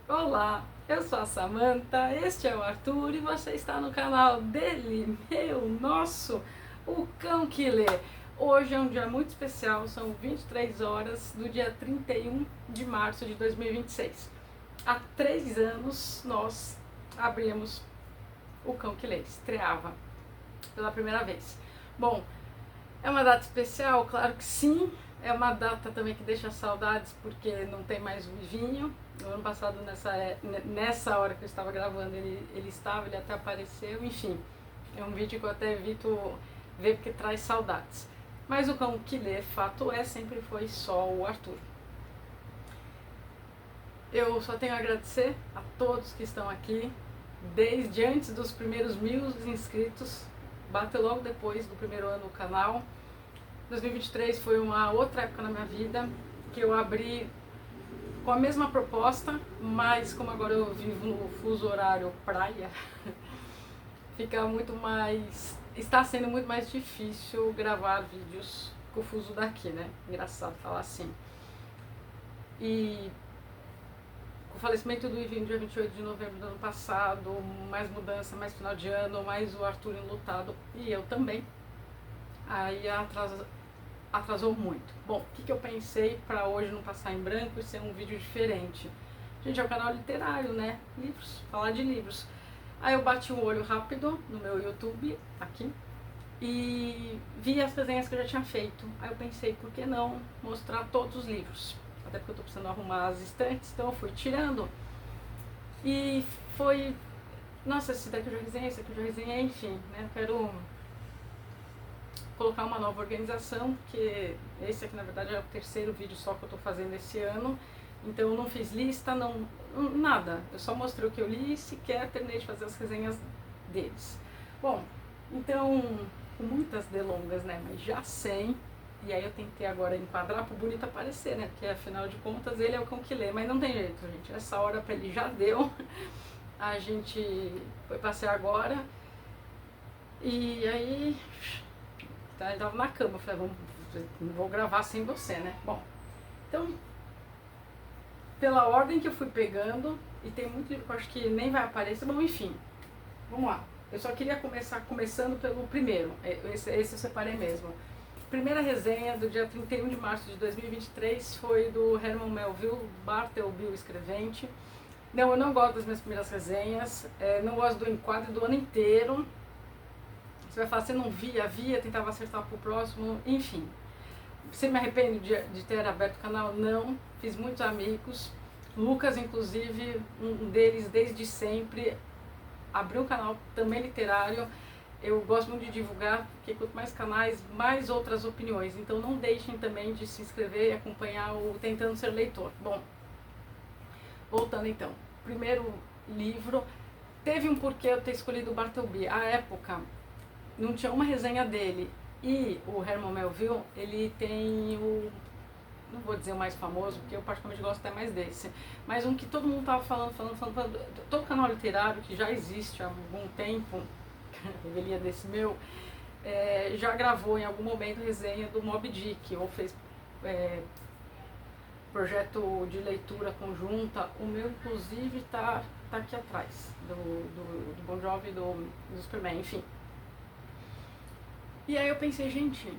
Olá, eu sou a Samantha, este é o Arthur e você está no canal dele, meu, nosso, o Cão que Lê. Hoje é um dia muito especial, são 23 horas do dia 31 de março de 2026. Há 3 anos nós abrimos o Cão que Lê, estreava pela primeira vez. Bom, é uma data especial? Claro que sim. É uma data também que deixa saudades porque não tem mais o Ivinho. No ano passado, nessa hora que eu estava gravando, ele até apareceu. Enfim, é um vídeo que eu até evito ver porque traz saudades. Mas o Cão que Lê, fato é, sempre foi só o Arthur. Eu só tenho a agradecer a todos que estão aqui, desde antes dos primeiros 1.000 inscritos, bateu logo depois do primeiro ano o canal. 2023 foi uma outra época na minha vida que eu abri com a mesma proposta, mas como agora eu vivo no fuso horário praia, fica muito mais. Está sendo muito mais difícil gravar vídeos com o fuso daqui, né? Engraçado falar assim. E com o falecimento do Ivinho, dia 28 de novembro do ano passado, mais mudança, mais final de ano, mais o Arthur enlutado e eu também. Aí atrasou muito. Bom, o que eu pensei para hoje não passar em branco e ser um vídeo diferente? Gente, é um canal literário, né? Livros, falar de livros. Aí eu bati o olho rápido no meu YouTube, aqui, e vi as resenhas que eu já tinha feito. Aí eu pensei, por que não mostrar todos os livros? Até porque eu tô precisando arrumar as estantes, então eu fui tirando. E foi, nossa, esse daqui eu já resenhei, esse aqui eu já resenhei, enfim, né? Eu quero colocar uma nova organização, porque esse aqui na verdade é o terceiro vídeo só que eu tô fazendo esse ano. Então eu não fiz lista, nada. Eu só mostrei o que eu li e sequer terminei de fazer as resenhas deles. Bom, então, com muitas delongas, né? Mas já sem. E aí eu tentei agora enquadrar pro bonito aparecer, né? Porque afinal de contas ele é o Cão que Lê. Mas não tem jeito, gente. Essa hora pra ele já deu. A gente foi passear agora. E aí ele tava na cama. Eu falei, não vou gravar sem você, né? Bom, então pela ordem que eu fui pegando, e tem muito livro que eu acho que nem vai aparecer, bom, enfim, vamos lá. Eu só queria começar começando pelo primeiro, esse eu separei mesmo. Primeira resenha do dia 31 de março de 2023 foi do Herman Melville, Bartleby, o escrevente. Não, eu não gosto das minhas primeiras resenhas, não gosto do enquadro do ano inteiro. Você vai falar, você não via, tentava acertar pro próximo, enfim. Você me arrepende de ter aberto o canal? Não, fiz muitos amigos. Lucas, inclusive, um deles desde sempre, abriu um canal também literário. Eu gosto muito de divulgar, porque quanto mais canais, mais outras opiniões. Então não deixem também de se inscrever e acompanhar o Tentando Ser Leitor. Bom, voltando então. Primeiro livro, teve um porquê eu ter escolhido o Bartleby. À época, não tinha uma resenha dele. E o Herman Melville, ele tem não vou dizer o mais famoso, porque eu particularmente gosto até mais desse, mas um que todo mundo tava falando, todo canal literário que já existe há algum tempo, revelia desse meu, já gravou em algum momento resenha do Moby Dick, ou fez projeto de leitura conjunta. O meu, inclusive, tá aqui atrás, do Bon Jovi e do Superman, enfim. E aí eu pensei, gente,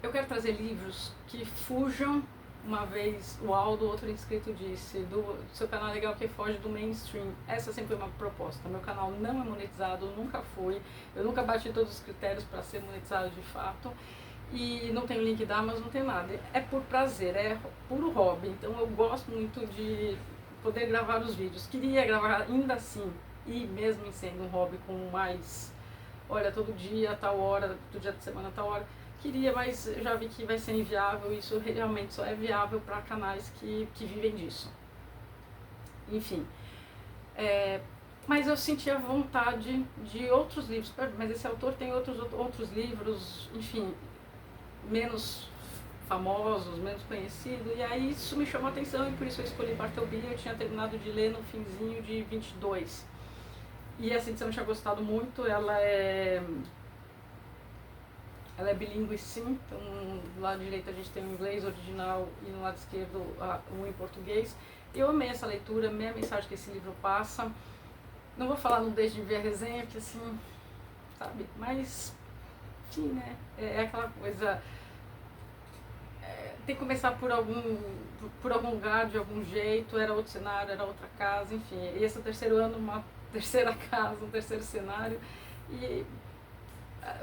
eu quero trazer livros que fujam, uma vez o Aldo, outro inscrito disse, do seu canal é legal que foge do mainstream. Essa sempre foi uma proposta. Meu canal não é monetizado, nunca foi. Eu nunca bati todos os critérios para ser monetizado de fato. E não tem link da Amazon, não tem nada. É por prazer, é puro hobby. Então eu gosto muito de poder gravar os vídeos. Queria gravar ainda assim, e mesmo sendo um hobby com mais, olha, todo dia, tal hora, do dia de semana, tal hora. Queria, mas já vi que vai ser inviável. Isso realmente só é viável para canais que vivem disso. Enfim, mas eu sentia vontade de outros livros. Mas esse autor tem outros livros, enfim, menos famosos, menos conhecidos. E aí isso me chamou a atenção e por isso eu escolhi Bartleby. Eu tinha terminado de ler no finzinho de 22. E essa edição eu tinha gostado muito. Ela é bilíngue, sim. Então do lado direito a gente tem o inglês original e no lado esquerdo um em português. Eu amei essa leitura, amei a mensagem que esse livro passa. Não vou falar no Deixe de Ver a Resenha, porque assim, sabe, mas, enfim, né, é aquela coisa, tem que começar por algum lugar, de algum jeito, era outro cenário, era outra casa, enfim, esse é o terceiro ano, uma terceira casa, um terceiro cenário, e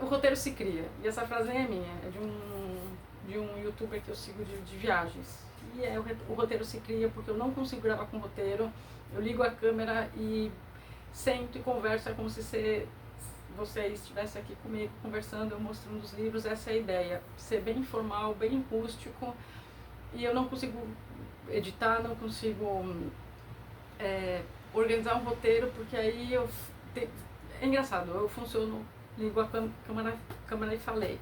o roteiro se cria, e essa frase nem é minha, é de um youtuber que eu sigo de viagens, e o roteiro se cria porque eu não consigo gravar com roteiro, eu ligo a câmera e sento e converso, é como se você estivesse aqui comigo conversando, eu mostrando os livros, essa é a ideia, ser bem informal, bem rústico, e eu não consigo editar, não consigo organizar um roteiro, porque aí é engraçado, eu funciono, ligo a câmera e falei.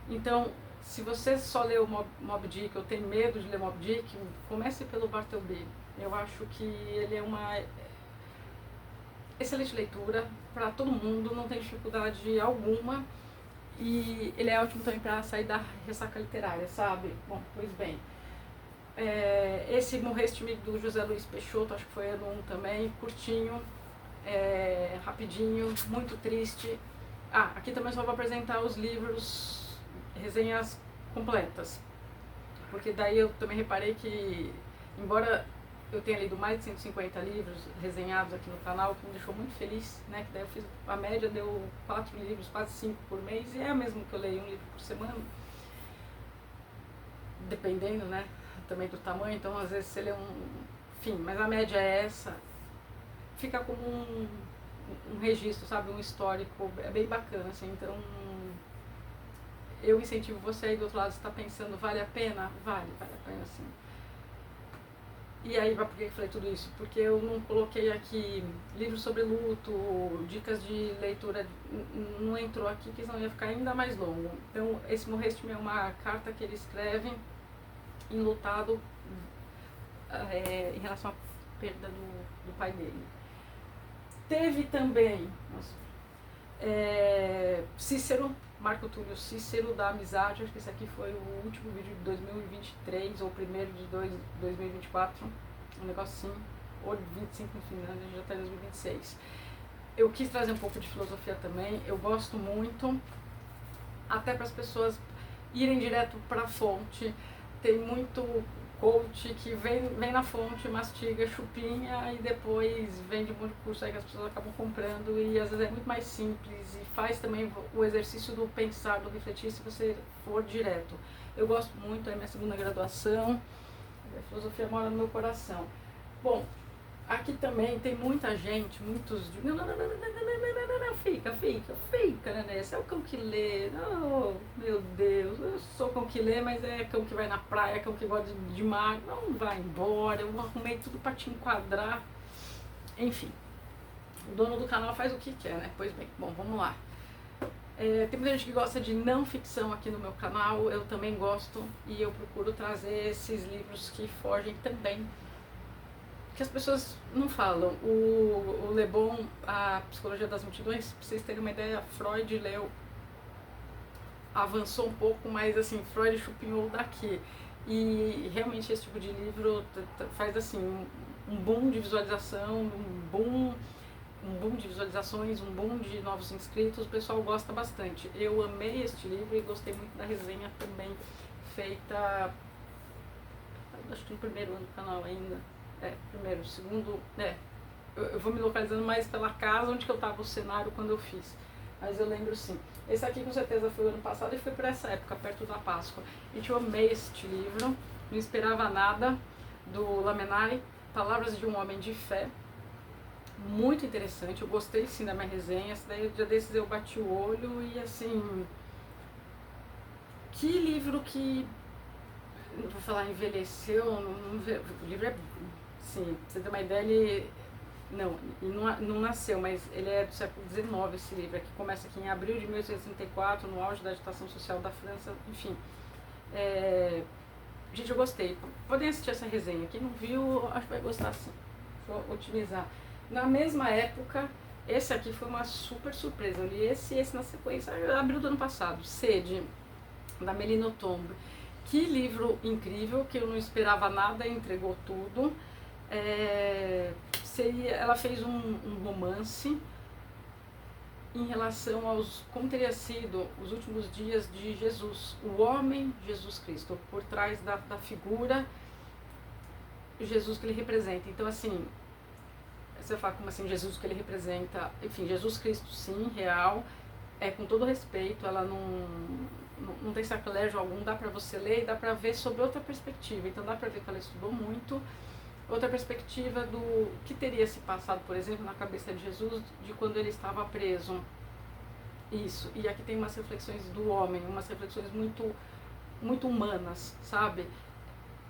Então, se você só leu Moby Dick ou tem medo de ler Moby Dick, comece pelo Bartleby. Eu acho que ele é uma excelente leitura para todo mundo, não tem dificuldade alguma, e ele é ótimo também para sair da ressaca literária, sabe? Bom, pois bem, esse Morreste-me do José Luiz Peixoto, acho que foi ano 1 também, curtinho, rapidinho, muito triste. Aqui também só vou apresentar os livros, resenhas completas, porque daí eu também reparei que, embora eu tenha lido mais de 150 livros resenhados aqui no canal, o que me deixou muito feliz, né? Que daí eu fiz, a média deu 4 livros, quase 5 por mês, e é mesmo que eu leio um livro por semana, dependendo, né, também do tamanho, então às vezes você lê enfim, mas a média é essa, fica como um registro, sabe, um histórico, é bem bacana, assim, então eu incentivo você aí do outro lado, você está pensando, vale a pena? Vale a pena, sim. E aí, por que eu falei tudo isso? Porque eu não coloquei aqui livros sobre luto, dicas de leitura, não entrou aqui, porque senão ia ficar ainda mais longo. Então, esse Morreste-me é uma carta que ele escreve enlutado em relação à perda do pai dele. Teve também Cícero, Marco Túlio Cícero, da Amizade, acho que esse aqui foi o último vídeo de 2023, ou o primeiro de 2024, um negócio assim, ou 25, enfim, né, a gente já está em 2026. Eu quis trazer um pouco de filosofia também, eu gosto muito, até para as pessoas irem direto para a fonte, tem muito coach que vem na fonte, mastiga, chupinha e depois vende um monte de curso aí que as pessoas acabam comprando, e às vezes é muito mais simples e faz também o exercício do pensar, do refletir se você for direto. Eu gosto muito, é minha segunda graduação, a filosofia mora no meu coração. Bom, aqui também tem muita gente, muitos... Fica, né? Esse é o cão que lê. Oh, meu Deus, eu sou cão que lê, mas é cão que vai na praia, cão que gosta de mar. Não vai embora, eu arrumei tudo pra te enquadrar. Enfim, o dono do canal faz o que quer, né? Pois bem, bom, vamos lá. Tem muita gente que gosta de não ficção aqui no meu canal, eu também gosto, e eu procuro trazer esses livros que fogem também, que as pessoas não falam. O Le Bon, a Psicologia das Multidões, pra vocês terem uma ideia, Freud leu, avançou um pouco, mas assim, Freud chupinhou daqui. E realmente esse tipo de livro faz assim, um boom de visualização, um boom de visualizações, um boom de novos inscritos, o pessoal gosta bastante. Eu amei este livro e gostei muito da resenha também, feita, acho que no primeiro ano do canal ainda. Primeiro, segundo, eu vou me localizando mais pela casa onde que eu estava, o cenário, quando eu fiz. Mas eu lembro sim. Esse aqui com certeza foi o ano passado e foi por essa época, perto da Páscoa. Gente, eu amei este livro, não esperava nada, do Lamennais, Palavras de um Homem de Fé. Muito interessante, eu gostei sim da minha resenha. Esse daí, dia desses eu bati o olho e assim... Que livro que... Não vou falar envelheceu, o livro é... Sim, pra você ter uma ideia, ele não nasceu, mas ele é do século XIX, esse livro, que começa aqui em abril de 1864, no auge da agitação social da França, enfim. Gente, eu gostei. Podem assistir essa resenha. Quem não viu, acho que vai gostar sim. Vou otimizar. Na mesma época, esse aqui foi uma super surpresa. Eu li esse na sequência, abril do ano passado, Sede, da Melina Otombo. Que livro incrível, que eu não esperava nada e entregou tudo. ela fez um romance em relação aos como teria sido os últimos dias de Jesus, o homem Jesus Cristo, por trás da figura Jesus que ele representa. Então, assim, você fala como assim, Jesus que ele representa, enfim, Jesus Cristo sim, real, com todo respeito, ela não tem sacrilégio algum, dá para você ler e dá para ver sob outra perspectiva. Então dá para ver que ela estudou muito, outra perspectiva do que teria se passado, por exemplo, na cabeça de Jesus, de quando ele estava preso. Isso, e aqui tem umas reflexões do homem, umas reflexões muito, muito humanas, sabe?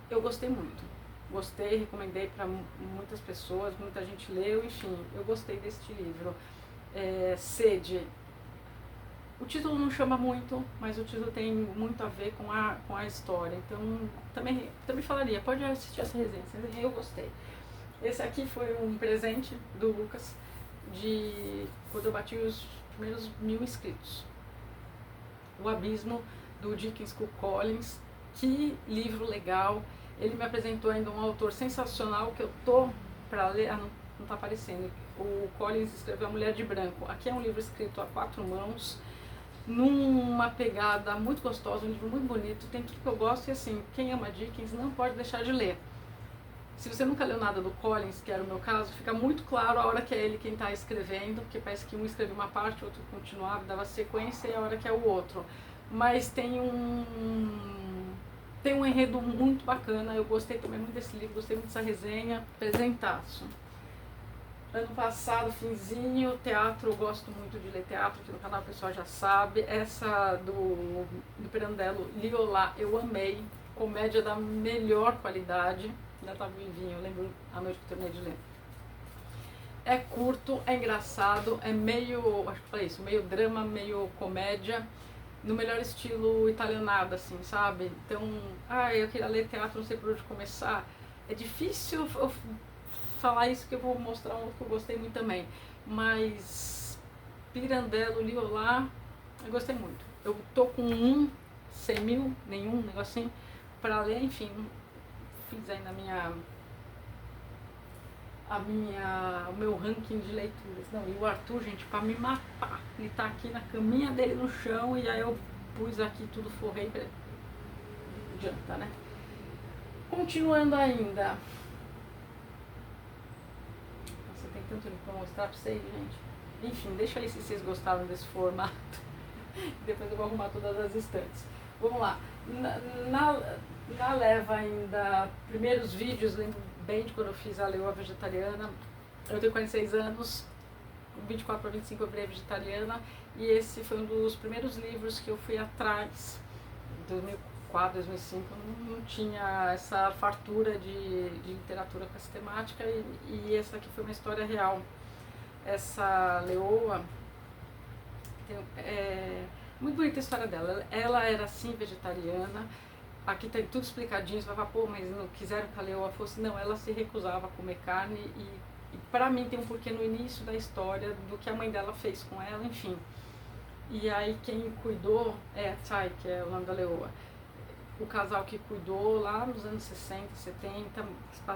Eu gostei muito, gostei, recomendei para muitas pessoas, muita gente leu, enfim, eu gostei deste livro. Sede. O título não chama muito, mas o título tem muito a ver com a história. Então, também falaria, pode assistir essa resenha, eu gostei. Esse aqui foi um presente do Lucas, de quando eu bati os primeiros 1000 inscritos. O Abismo, do Dickens com Collins. Que livro legal. Ele me apresentou ainda um autor sensacional que eu tô para ler. Não tá aparecendo. O Collins escreveu A Mulher de Branco. Aqui é um livro escrito a 4 mãos, numa pegada muito gostosa, um livro muito bonito, tem tudo que eu gosto e assim, quem ama Dickens não pode deixar de ler. Se você nunca leu nada do Collins, que era o meu caso, fica muito claro a hora que é ele quem está escrevendo, porque parece que um escreveu uma parte, o outro continuava, dava sequência, e a hora que é o outro. Mas tem um enredo muito bacana, eu gostei também muito desse livro, gostei muito dessa resenha, presentaço. Ano passado, finzinho, teatro, eu gosto muito de ler teatro, aqui no canal o pessoal já sabe. Essa do Pirandello, Liolá, eu amei, comédia da melhor qualidade, ainda estava vivinho, eu lembro a noite que eu terminei de ler. É curto, é engraçado, é meio, acho que falei isso, meio drama, meio comédia, no melhor estilo italianado, assim, sabe? Então, eu queria ler teatro, não sei por onde começar. É difícil falar isso, que eu vou mostrar um que eu gostei muito também, mas Pirandello, Liolá, eu gostei muito. Eu tô com 100 mil, nenhum negocinho para ler, enfim, fiz aí o meu ranking de leituras. Não, e o Arthur, gente, para me matar, ele tá aqui na caminha dele no chão e aí eu pus aqui tudo, forrei, não adianta, né? Continuando ainda. Tanto para mostrar para vocês, gente. Enfim, deixa aí se vocês gostaram desse formato. Depois eu vou arrumar todas as estantes. Vamos lá. Na leva ainda, primeiros vídeos, lembro bem de quando eu fiz a Leoa Vegetariana. Eu tenho 46 anos, 24 para 25 eu virei vegetariana. E esse foi um dos primeiros livros que eu fui atrás. 2004, 2005, não tinha essa fartura de literatura com essa temática e essa aqui foi uma história real. Essa leoa, muito bonita a história dela. Ela era assim vegetariana, aqui tem tudo explicadinho, você vai falar, pô, mas não quiseram que a leoa fosse, não, ela se recusava a comer carne e pra mim tem um porquê no início da história do que a mãe dela fez com ela, enfim. E aí quem cuidou é a Tsai, que é o nome da leoa. O casal que cuidou lá nos anos 60, 70,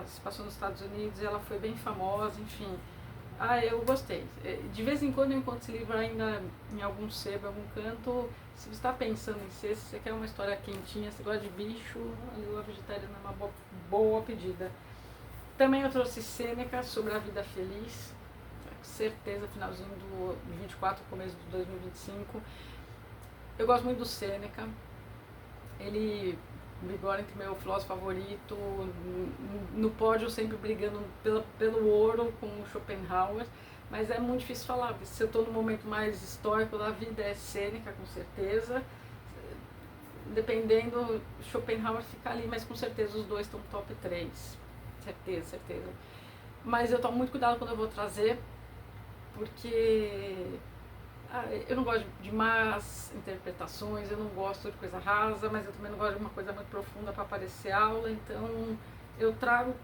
se passou nos Estados Unidos, ela foi bem famosa, enfim. Eu gostei. De vez em quando eu encontro esse livro ainda em algum sebo, em algum canto. Se você está pensando em ser, se você quer uma história quentinha, se gosta de bicho, a Leoa Vegetariana é uma boa pedida. Também eu trouxe Sêneca, Sobre a Vida Feliz, com certeza, finalzinho de 24, começo de 2025. Eu gosto muito do Sêneca. Ele vigora entre meu filósofo favorito, no pódio sempre brigando pelo ouro com o Schopenhauer, mas é muito difícil falar, porque se eu estou no momento mais histórico da vida é Sêneca, com certeza, dependendo, Schopenhauer fica ali, mas com certeza os dois estão top 3, certeza. Mas eu tomo muito cuidado quando eu vou trazer, porque eu não gosto de más interpretações, eu não gosto de coisa rasa, mas eu também não gosto de uma coisa muito profunda para parecer aula, então eu trago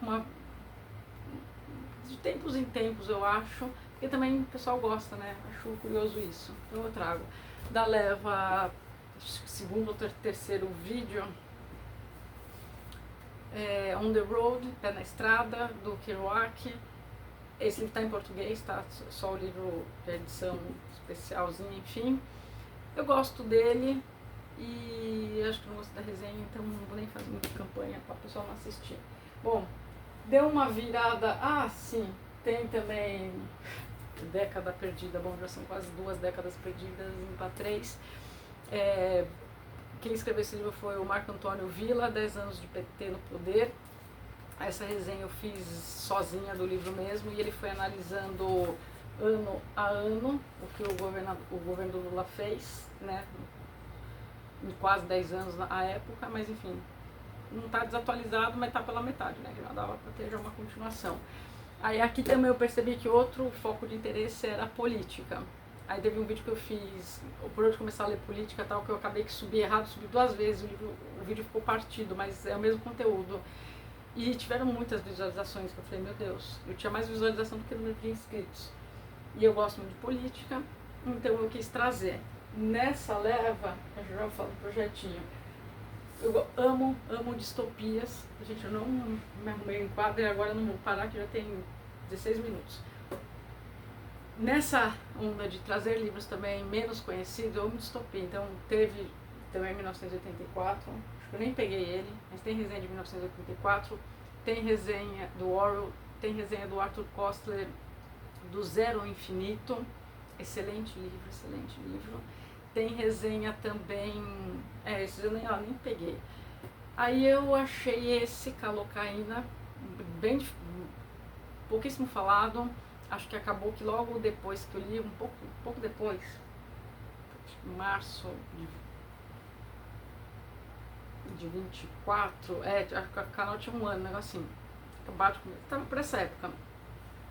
de tempos em tempos, eu acho, porque também o pessoal gosta, né? Acho curioso isso, então eu trago. Da leva, segundo ou terceiro vídeo, On the Road, Pé na Estrada, do Kerouac. Esse livro está em português, tá? Só o livro de edição especialzinha, enfim. Eu gosto dele e acho que não gosto da resenha, então não vou nem fazer muita campanha para o pessoal não assistir. Bom, deu uma virada. Ah, sim, tem também Década Perdida. Bom, já são quase 2 décadas perdidas, indo para 3. Quem escreveu esse livro foi o Marco Antônio Villa, 10 anos de PT no poder. Essa resenha eu fiz sozinha do livro mesmo, e ele foi analisando ano a ano o que o governo do Lula fez, né, em quase 10 anos na época, mas enfim, não está desatualizado, mas está pela metade, né, que já dava para ter já uma continuação. Aí aqui também eu percebi que outro foco de interesse era a política. Aí teve um vídeo que eu fiz, por onde começar a ler política e tal, que eu acabei que subi errado, subi 2 vezes, o vídeo ficou partido, mas é o mesmo conteúdo. E tiveram muitas visualizações, que eu falei, meu Deus, eu tinha mais visualização do que número de inscritos. E eu gosto muito de política, então eu quis trazer. Nessa leva, eu já falo do projetinho, eu amo distopias. Gente, eu não me arrumei em quadro e agora não vou parar, que já tem 16 minutos. Nessa onda de trazer livros também menos conhecidos, eu amo distopia. Então teve também 1984, acho que eu nem peguei ele, mas tem resenha de 1984, tem resenha do Orwell, tem resenha do Arthur Koestler, do Zero ao Infinito, excelente livro. Tem resenha também, esses eu nem peguei. Aí eu achei esse Calocaína, bem pouquíssimo falado. Acho que acabou que logo depois que eu li, um pouco depois, em março de 24, a canal tinha um ano, um negocinho, acabado de começar, estava por essa época.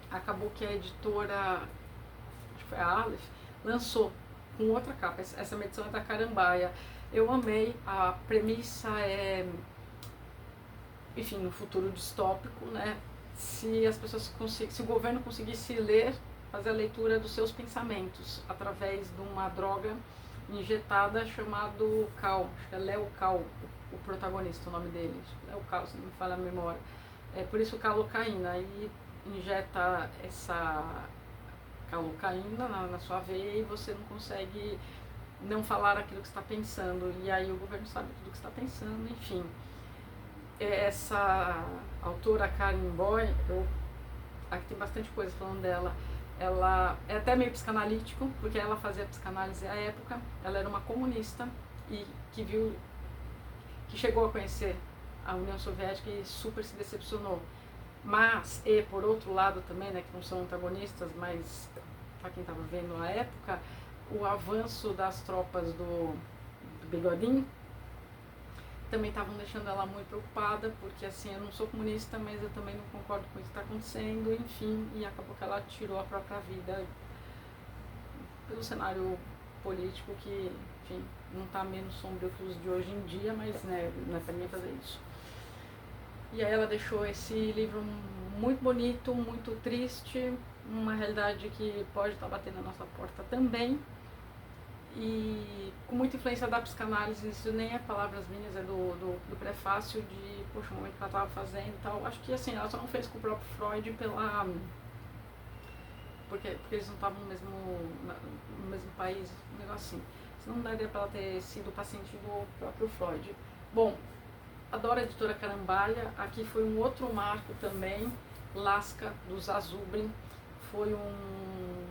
Acabou que a editora, acho que foi a Aleph, lançou com outra capa. Essa edição é da Carambaia. Eu amei, a premissa enfim, no futuro distópico, né? Se as pessoas se o governo conseguisse ler, fazer a leitura dos seus pensamentos através de uma droga injetada chamado Cal, acho que é Léo Cal, o protagonista, o nome dele, Léo Cal, se não me falha a memória. Por isso calocaína, aí injeta essa calocaína na sua veia e você não consegue não falar aquilo que está pensando, e aí o governo sabe tudo que está pensando, enfim. Essa autora Karen Boy, aqui tem bastante coisa falando dela, ela é até meio psicanalítico, porque ela fazia psicanálise à época, ela era uma comunista e que chegou a conhecer a União Soviética e super se decepcionou. Mas, por outro lado também, né, que não são antagonistas, mas para quem estava vendo na época, o avanço das tropas do Bigodinho também estavam deixando ela muito preocupada, porque assim, eu não sou comunista, mas eu também não concordo com o que está acontecendo, enfim, e acabou que ela tirou a própria vida pelo cenário político que, enfim, não está menos sombrio que os de hoje em dia, mas né, não é para mim fazer isso. E aí ela deixou esse livro muito bonito, muito triste, uma realidade que pode estar batendo na nossa porta também, e com muita influência da psicanálise. Isso nem é palavras minhas, é do prefácio de, poxa, o momento que ela estava fazendo e tal. Acho que assim, ela só não fez com o próprio Freud porque eles não estavam no mesmo país, um negócio assim. Senão não daria para ela ter sido paciente do próprio Freud. Bom, adoro a editora Carambaia. Aqui foi um outro marco também, Lasca, do Zazubrin. Foi um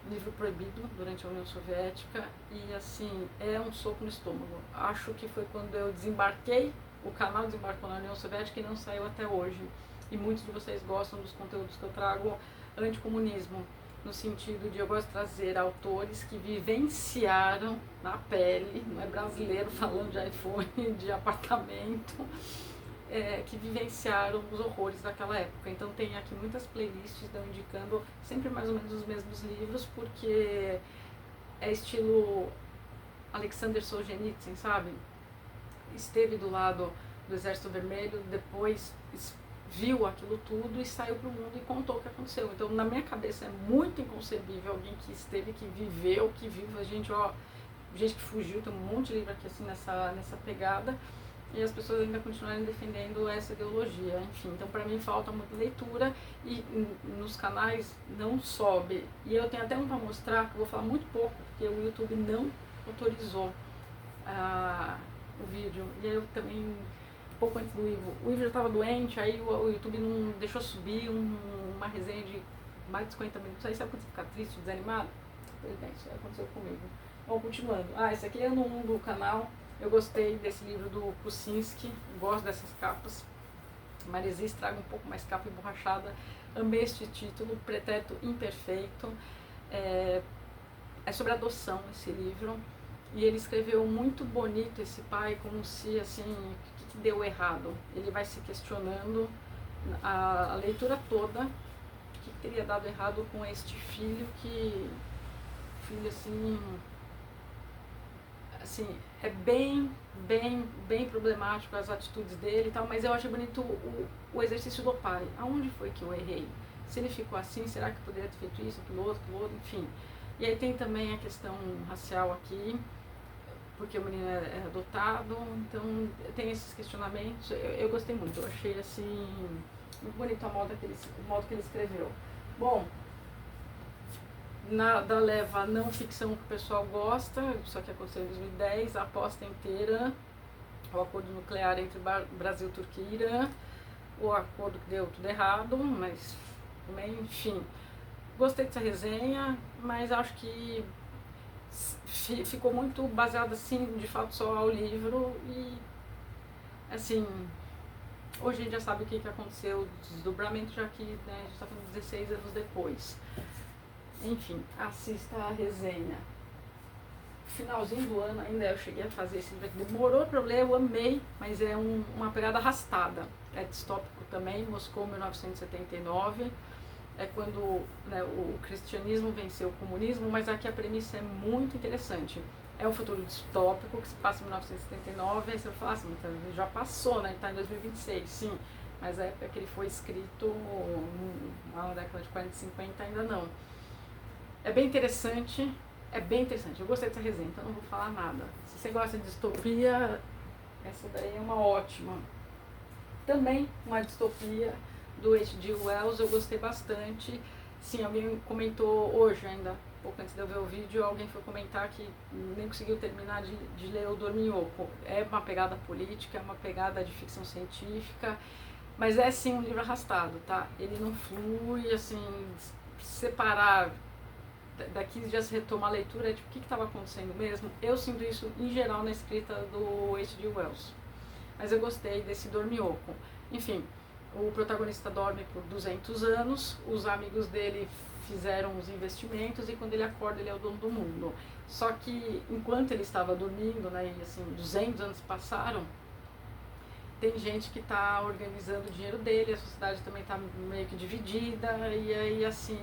livro proibido durante a União Soviética e assim, é um soco no estômago. Acho que foi quando eu desembarquei, o canal desembarcou na União Soviética e não saiu até hoje. E muitos de vocês gostam dos conteúdos que eu trago anticomunismo, no sentido de eu gosto de trazer autores que vivenciaram na pele, não é brasileiro falando de iPhone, de apartamento, que vivenciaram os horrores daquela época. Então tem aqui muitas playlists indicando sempre mais ou menos os mesmos livros, porque é estilo Alexander Solzhenitsyn, sabe? Esteve do lado do Exército Vermelho, depois viu aquilo tudo e saiu para o mundo e contou o que aconteceu. Então na minha cabeça é muito inconcebível alguém que esteve, que viveu, que vive, gente que fugiu, tem um monte de livro aqui assim nessa pegada. e as pessoas ainda continuarem defendendo essa ideologia. Enfim, então para mim falta muita leitura e nos canais não sobe. E eu tenho até um para mostrar, que eu vou falar muito pouco, porque o YouTube não autorizou o vídeo. E aí eu também, pouco antes do Ivo, o Ivo já estava doente, aí o YouTube não deixou subir uma resenha de mais de 50 minutos. Aí sabe quando você fica triste, desanimado? Pois bem, isso aconteceu comigo. Bom, continuando. Esse aqui é no 1 do canal. Eu gostei desse livro do Kucinski, gosto dessas capas. Maresia estraga um pouco mais capa emborrachada. Amei este título, Pretérito Imperfeito. É sobre adoção esse livro. E ele escreveu muito bonito esse pai, como se, assim, o que deu errado. Ele vai se questionando a leitura toda, o que teria dado errado com este filho assim, é bem problemático as atitudes dele e tal, mas eu acho bonito o exercício do pai. Aonde foi que eu errei? Se ele ficou assim, será que poderia ter feito isso, aquilo outro, enfim. E aí tem também a questão racial aqui, porque o menino é adotado, então tem esses questionamentos. Eu gostei muito, eu achei assim, muito bonito o modo que ele escreveu. Bom, da leva não ficção que o pessoal gosta, só que aconteceu em 2010, a aposta inteira, o acordo nuclear entre Brasil, Turquia e Irã, o acordo que deu tudo errado, mas também, enfim, gostei dessa resenha, mas acho que ficou muito baseado assim, de fato, só ao livro e, assim, hoje a gente já sabe o que aconteceu, o desdobramento, já que, né, a gente está falando 16 anos depois. Enfim, assista a resenha. Finalzinho do ano ainda eu cheguei a fazer esse livro, demorou para eu ler, eu amei, mas é uma pegada arrastada. É distópico também, Moscou 1979, é quando, né, o cristianismo venceu o comunismo, mas aqui a premissa é muito interessante. É um futuro distópico que se passa em 1979, aí você fala assim, então, já passou, né? Está em 2026, sim, mas a época que ele foi escrito, na década de 40 e 50, ainda não. É bem interessante, eu gostei dessa resenha, então não vou falar nada. Se você gosta de distopia, essa daí é uma ótima. Também uma distopia do H.G. Wells, eu gostei bastante. Sim, alguém comentou hoje ainda, pouco antes de eu ver o vídeo, alguém foi comentar que nem conseguiu terminar de ler o Dorminhoco. É uma pegada política, é uma pegada de ficção científica, mas é sim um livro arrastado, tá? Ele não flui, assim, separar daqui já se retoma a leitura, tipo, o que estava acontecendo mesmo. Eu sinto isso em geral na escrita do H.G. Wells, mas eu gostei desse Dorminhoco. Enfim, o protagonista dorme por 200 anos, os amigos dele fizeram os investimentos e quando ele acorda ele é o dono do mundo. Só que enquanto ele estava dormindo, né, e assim, 200 anos passaram, tem gente que está organizando o dinheiro dele, a sociedade também está meio que dividida, e aí assim,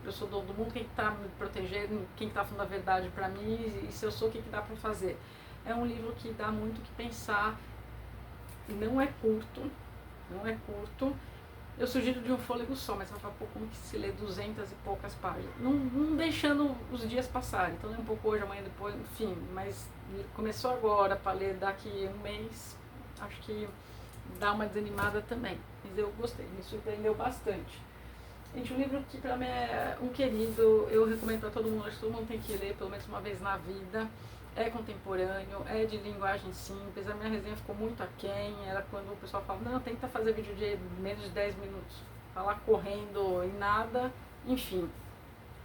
eu sou dono do mundo, quem está me protegendo, quem está falando a verdade para mim, e se eu sou, o que dá para fazer? É um livro que dá muito o que pensar, não é curto, eu sugiro de um fôlego só, mas só como que se lê 200 e poucas páginas, não deixando os dias passarem, então é um pouco hoje, amanhã, depois, enfim, mas começou agora para ler daqui um mês, acho que dá uma desanimada também, mas eu gostei, me surpreendeu bastante. Gente, um livro que para mim é um querido, eu recomendo para todo mundo, acho que todo mundo tem que ler pelo menos uma vez na vida, é contemporâneo, é de linguagem simples, a minha resenha ficou muito aquém, era quando o pessoal fala, não, tenta fazer vídeo de menos de 10 minutos, falar correndo e nada, enfim,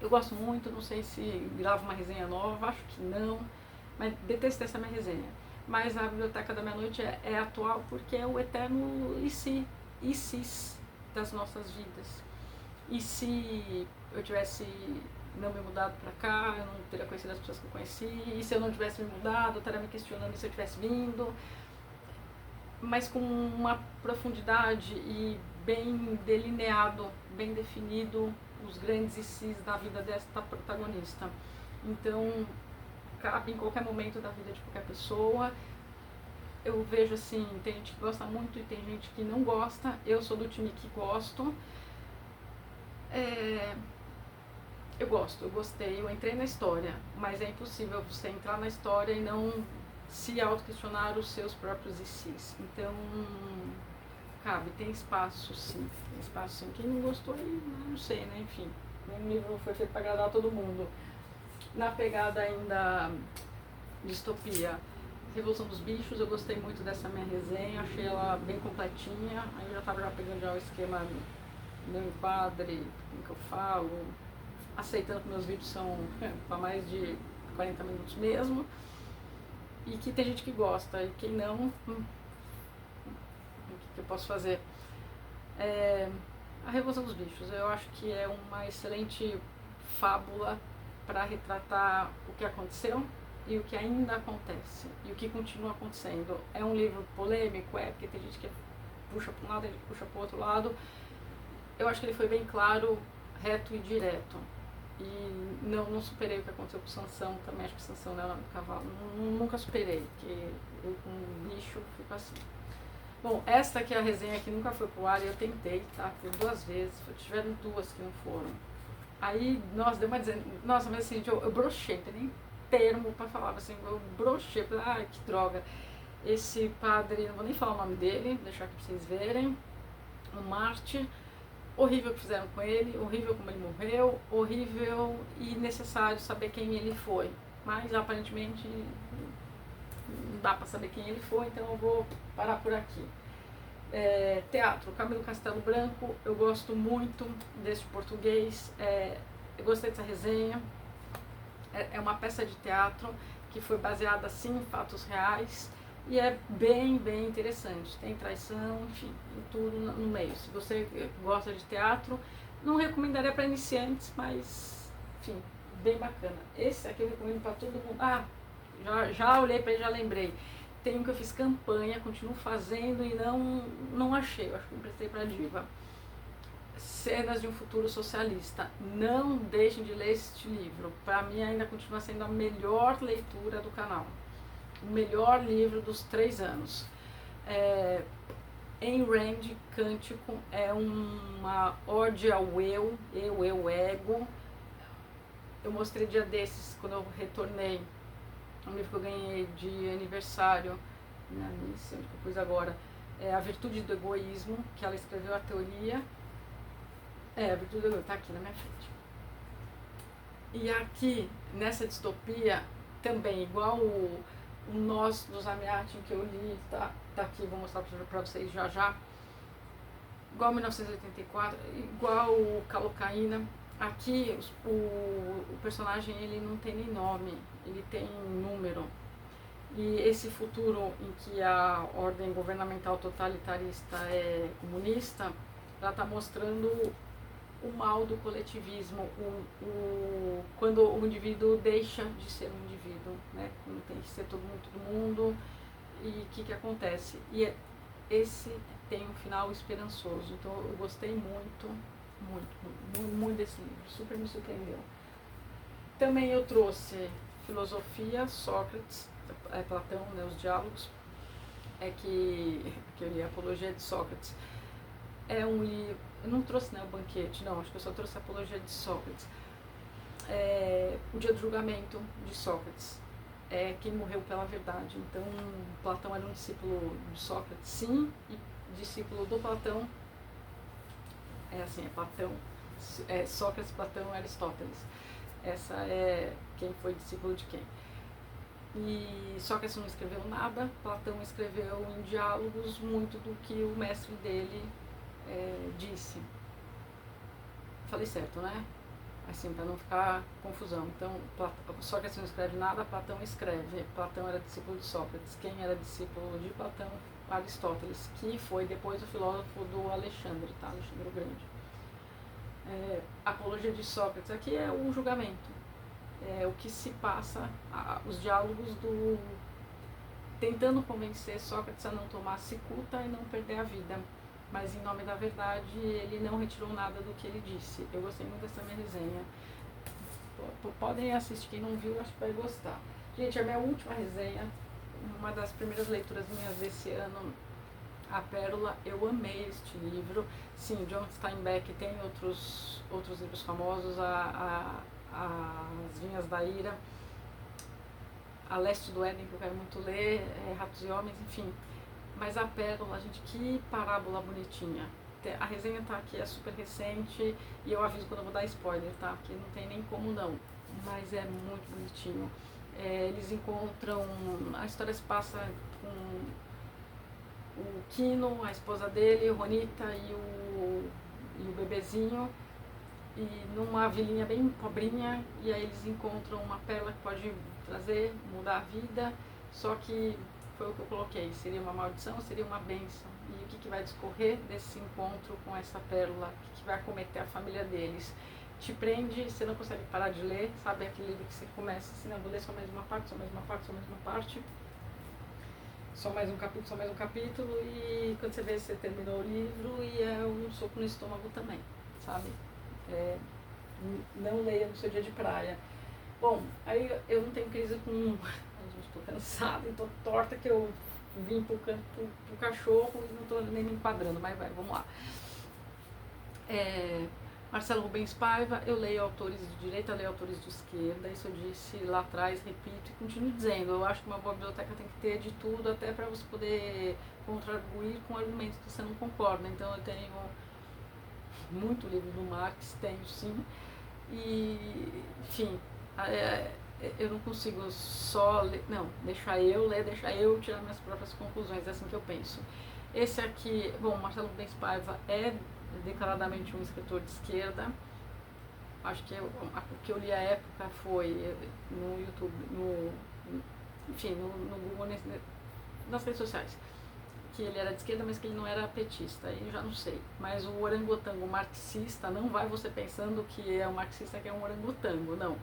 eu gosto muito, não sei se gravo uma resenha nova, acho que não, mas detestei essa minha resenha. Mas a Biblioteca da Meia-Noite é atual porque é o eterno e se das nossas vidas. E se eu tivesse não me mudado para cá, eu não teria conhecido as pessoas que eu conheci, e se eu não tivesse me mudado, eu estaria me questionando se eu tivesse vindo, mas com uma profundidade e bem delineado, bem definido os grandes e sis da vida desta protagonista. Então, cabe em qualquer momento da vida de qualquer pessoa. Eu vejo assim, tem gente que gosta muito e tem gente que não gosta. Eu sou do time que gosto. Eu gostei, eu entrei na história, mas é impossível você entrar na história e não se auto-questionar os seus próprios ICs. Então, cabe, tem espaço sim, tem espaço sim. Quem não gostou aí, não sei, né, enfim, o livro não foi feito para agradar todo mundo. Na pegada ainda distopia, Revolução dos Bichos, eu gostei muito dessa minha resenha, achei ela bem completinha, aí já estava pegando já o esquema do enquadre, como que eu falo, aceitando que meus vídeos são para mais de 40 minutos mesmo, e que tem gente que gosta, e quem não, o que eu posso fazer? A Revolução dos Bichos, eu acho que é uma excelente fábula para retratar o que aconteceu e o que ainda acontece e o que continua acontecendo. É um livro polêmico, porque tem gente que puxa para um lado, ele puxa para o outro lado. Eu acho que ele foi bem claro, reto e direto. E não superei o que aconteceu com Sansão, também acho que Sansão não era um cavalo. Nunca superei, porque eu com um bicho fico assim. Bom, esta aqui é a resenha que nunca foi pro ar e eu tentei, tá? Por 2 vezes, tiveram 2 que não foram. Aí, nossa, deu uma dizendo, nossa, mas assim, eu brochei, não tem nem termo pra falar, assim, eu brochei, ai, que droga. Esse padre, não vou nem falar o nome dele, deixar aqui pra vocês verem, o Marte, horrível o que fizeram com ele, horrível como ele morreu, horrível e necessário saber quem ele foi, mas aparentemente não dá pra saber quem ele foi, então eu vou parar por aqui. Teatro, Camilo Castelo Branco, eu gosto muito deste português, eu gostei dessa resenha, é uma peça de teatro que foi baseada sim em fatos reais e é bem interessante, tem traição, enfim, tem tudo no meio. Se você gosta de teatro, não recomendaria para iniciantes, mas enfim, bem bacana. Esse aqui eu recomendo para todo mundo. Já olhei para ele, já lembrei. Tem um que eu fiz campanha, continuo fazendo e não achei, eu acho que eu emprestei para a Diva. Cenas de um Futuro Socialista. Não deixem de ler este livro. Para mim ainda continua sendo a melhor leitura do canal. O melhor livro dos 3 anos. Ayn Rand, Cântico, é uma ode ao eu, ego. Eu mostrei dia desses, quando eu retornei, um livro que eu ganhei de aniversário, na missa, onde eu pus agora, A Virtude do Egoísmo, que ela escreveu a teoria. A Virtude do Egoísmo, tá aqui na minha frente. E aqui, nessa distopia, também, igual o Nós, do Zamiatin, que eu li, tá aqui, vou mostrar pra vocês já. Igual 1984, igual o Calocaína. Aqui, o personagem, ele não tem nem nome, ele tem número. E esse futuro em que a ordem governamental totalitarista é comunista, ela está mostrando o mal do coletivismo, quando o indivíduo deixa de ser um indivíduo, né? Quando tem que ser todo mundo, e o que acontece? E esse tem um final esperançoso, então eu gostei muito desse livro, super me surpreendeu. Também eu trouxe Filosofia, Sócrates, Platão, né, os diálogos, que eu li Apologia de Sócrates. É um livro, eu não trouxe, né, o Banquete, não, acho que eu só trouxe a Apologia de Sócrates. O Dia do Julgamento de Sócrates, quem morreu pela verdade. Então, Platão era um discípulo de Sócrates, sim, e discípulo do Platão, Platão, Sócrates, Platão, Aristóteles. Essa é quem foi discípulo de quem. E Sócrates não escreveu nada, Platão escreveu em diálogos muito do que o mestre dele disse. Falei certo, né? Assim, para não ficar confusão. Então, Sócrates não escreve nada, Platão escreve. Platão era discípulo de Sócrates. Quem era discípulo de Platão? Aristóteles, que foi depois o filósofo do Alexandre, tá? Alexandre o Grande. Apologia de Sócrates, aqui é o julgamento. O que se passa, os diálogos tentando convencer Sócrates a não tomar cicuta e não perder a vida. Mas em nome da verdade, ele não retirou nada do que ele disse. Eu gostei muito dessa minha resenha. Podem assistir, quem não viu, acho que vai gostar. Gente, a minha última resenha, uma das primeiras leituras minhas desse ano, A Pérola. Eu amei este livro. Sim, John Steinbeck tem outros livros famosos, As Vinhas da Ira. A Leste do Éden, que eu quero muito ler, Ratos e Homens, enfim. Mas a Pérola, gente, que parábola bonitinha. A resenha tá aqui, é super recente, e eu aviso quando eu vou dar spoiler, tá? Porque não tem nem como não, mas é muito bonitinho. Eles encontram, a história se passa com o Kino, a esposa dele, o Ronita e o bebezinho, e numa vilinha bem pobrinha, e aí eles encontram uma pérola que pode mudar a vida, só que foi o que eu coloquei, seria uma maldição, seria uma bênção, e o que vai discorrer desse encontro com essa pérola, o que vai acometer a família deles. Te prende, você não consegue parar de ler, sabe aquele livro que você começa assim, não, vou ler só mais uma parte, só mais uma parte, só mais uma parte, só mais um capítulo, só mais um capítulo, e quando você vê, você terminou o livro e é um soco no estômago também, sabe? Não leia no seu dia de praia. Bom, aí eu não tenho crise com... Eu estou cansada e estou torta que eu vim pro cachorro e não estou nem me enquadrando, mas vamos lá. Marcelo Rubens Paiva, eu leio autores de direita, leio autores de esquerda, isso eu disse lá atrás, repito e continuo dizendo. Eu acho que uma boa biblioteca tem que ter de tudo, até para você poder contribuir com argumentos que você não concorda. Então eu tenho muito livro do Marx, tenho sim, e enfim, eu não consigo só ler, não, deixa eu ler, deixa eu tirar minhas próprias conclusões, é assim que eu penso. Esse aqui, bom, Marcelo Rubens Paiva é declaradamente um escritor de esquerda. Acho que o que eu li à época foi no YouTube, enfim, no Google, nas redes sociais, que ele era de esquerda, mas que ele não era petista, aí eu já não sei. Mas o orangotango marxista, não vai você pensando que é um marxista que é um orangotango, não.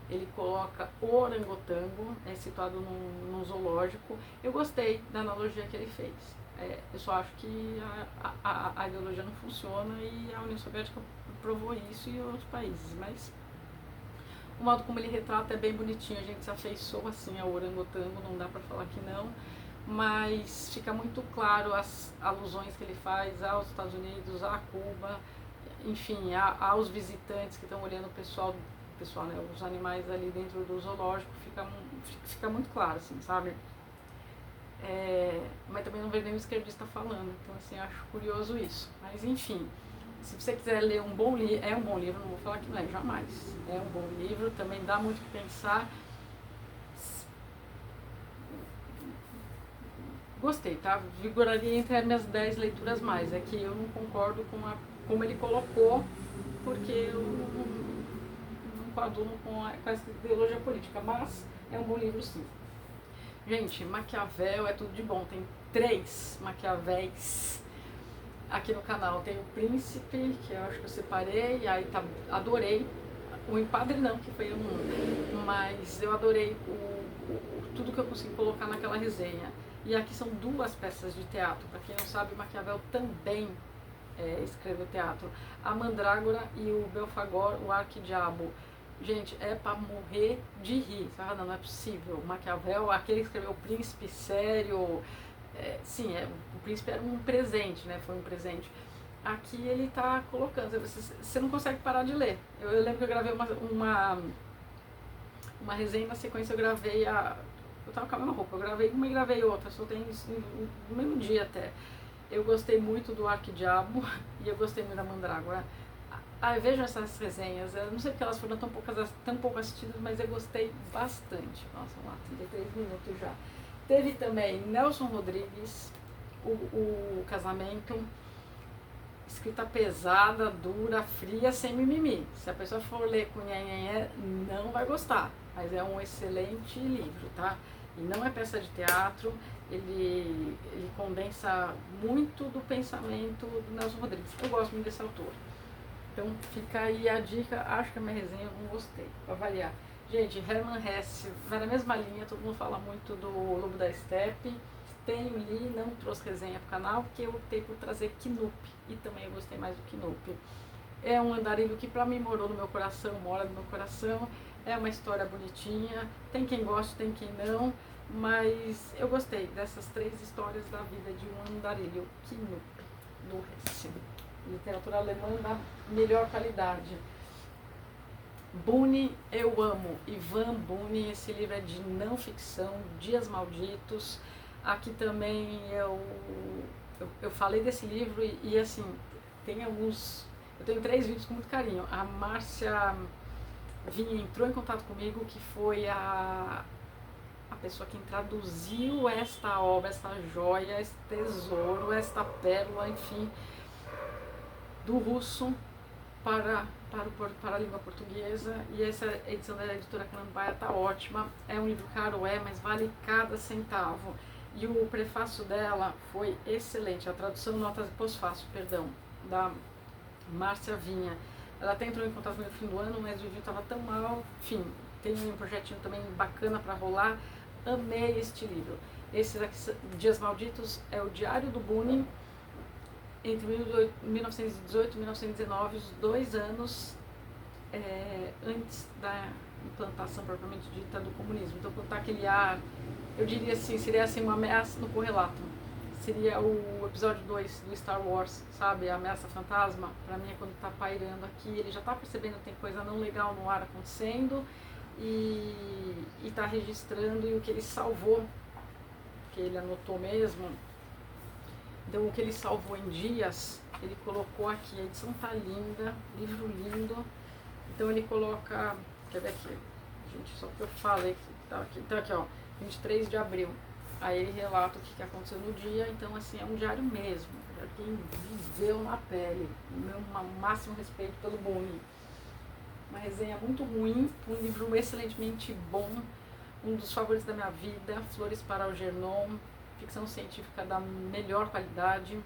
Ele coloca o orangotango, situado num zoológico. Eu gostei da analogia que ele fez. Eu só acho que a ideologia não funciona e a União Soviética provou isso e outros países, mas o modo como ele retrata é bem bonitinho, a gente se afeiçoa assim ao orangotango, não dá pra falar que não, mas fica muito claro as alusões que ele faz aos Estados Unidos, a Cuba, enfim, aos visitantes que estão olhando o pessoal, né, os animais ali dentro do zoológico, fica muito claro, assim, sabe? Mas também não vejo nenhum esquerdista falando, então assim, eu acho curioso isso. Mas enfim, se você quiser ler um bom livro, é um bom livro, não vou falar que não é, jamais. É um bom livro, também dá muito o que pensar. Gostei, tá? Vigoraria entre as minhas 10 leituras mais. É que eu não concordo com como ele colocou, porque eu não coaduno com essa ideologia política, mas é um bom livro sim. Gente, Maquiavel é tudo de bom. Tem 3 Maquiavéis aqui no canal. Tem o Príncipe, que eu acho que eu separei, e aí tá, adorei. O Empadre não, que foi mas eu adorei tudo que eu consegui colocar naquela resenha. E aqui são 2 peças de teatro. Para quem não sabe, Maquiavel também escreveu teatro. A Mandrágora e o Belfagor, o Arquidiabo. Gente, é pra morrer de rir. Não é possível. Maquiavel, aquele que escreveu O Príncipe, sério. Sim, o Príncipe era um presente, né? Foi um presente. Aqui ele tá colocando, você não consegue parar de ler. Eu lembro que eu gravei uma resenha, na sequência eu gravei eu tava com a mesma roupa, eu gravei uma e gravei outra, soltei no mesmo dia até. Eu gostei muito do Arquidiabo e eu gostei muito da Mandrágora. Vejam essas resenhas, eu não sei porque elas foram tão pouco assistidas, mas eu gostei bastante. Nossa, vamos lá, 33 minutos já. Teve também Nelson Rodrigues, o Casamento, escrita pesada, dura, fria, sem mimimi. Se a pessoa for ler com nhenhenhé, não vai gostar, mas é um excelente livro, tá? E não é peça de teatro, ele condensa muito do pensamento do Nelson Rodrigues. Eu gosto muito desse autor. Então fica aí a dica, acho que a minha resenha eu não gostei, pra avaliar. Gente, Hermann Hesse, vai na mesma linha, todo mundo fala muito do Lobo da Estepe. Tenho, li, não trouxe resenha pro canal, porque eu optei por trazer Knup, e também eu gostei mais do Knup. É um andarilho que pra mim morou no meu coração, mora no meu coração, é uma história bonitinha, tem quem goste, tem quem não, mas eu gostei dessas 3 histórias da vida de um andarilho, Knup, do Hesse. Literatura alemã da melhor qualidade. Buni, eu amo. Ivan Buni, esse livro é de não ficção, Dias Malditos. Aqui também eu falei desse livro e assim, tem alguns. Eu tenho 3 vídeos com muito carinho. A Márcia entrou em contato comigo, que foi a pessoa que traduziu esta obra, esta joia, este tesouro, esta pérola, enfim, do russo para a língua portuguesa, e essa edição da editora Cambaia está ótima. É um livro caro, mas vale cada centavo. E o prefácio dela foi excelente, a tradução notas pós-fácil, perdão, da Márcia Vinha. Ela até entrou em contato comigo no fim do ano, mas o vídeo estava tão mal, enfim, tem um projetinho também bacana para rolar. Amei este livro. Esses aqui, Dias Malditos, é o Diário do Buni, entre 1918 e 1919, os 2 anos antes da implantação propriamente dita do comunismo. Então, quando está aquele ar, eu diria assim, seria assim uma ameaça no correlato. Seria o episódio 2 do Star Wars, sabe? A ameaça fantasma. Pra mim é quando tá pairando aqui, ele já tá percebendo que tem coisa não legal no ar acontecendo e tá registrando, e o que ele salvou, que ele anotou mesmo. Então, o que ele salvou em dias, ele colocou aqui. A edição tá linda, livro lindo. Então, ele coloca, quer ver aqui, gente, só que eu falei que tá aqui. Então, aqui, ó, 23 de abril. Aí ele relata o que aconteceu no dia. Então, assim, é um diário mesmo. Para quem viveu na pele. Meu máximo respeito pelo Buni. Uma resenha muito ruim, um livro excelentemente bom. Um dos favoritos da minha vida, Flores para Algernon. Ficção científica da melhor qualidade.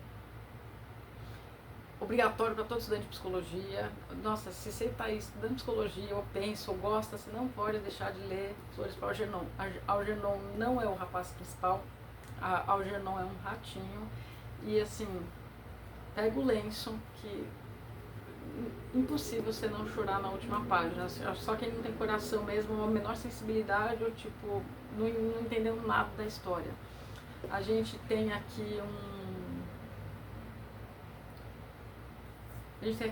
Obrigatório para todo estudante de psicologia. Nossa, se você está estudando psicologia, ou pensa, ou gosta, você não pode deixar de ler Flores para Algernon. Algernon não é o rapaz principal, Algernon é um ratinho. E assim, pega o lenço, que impossível você não chorar na última página. Só quem não tem coração mesmo, a menor sensibilidade, ou tipo, não entendeu nada da história. A gente tem aqui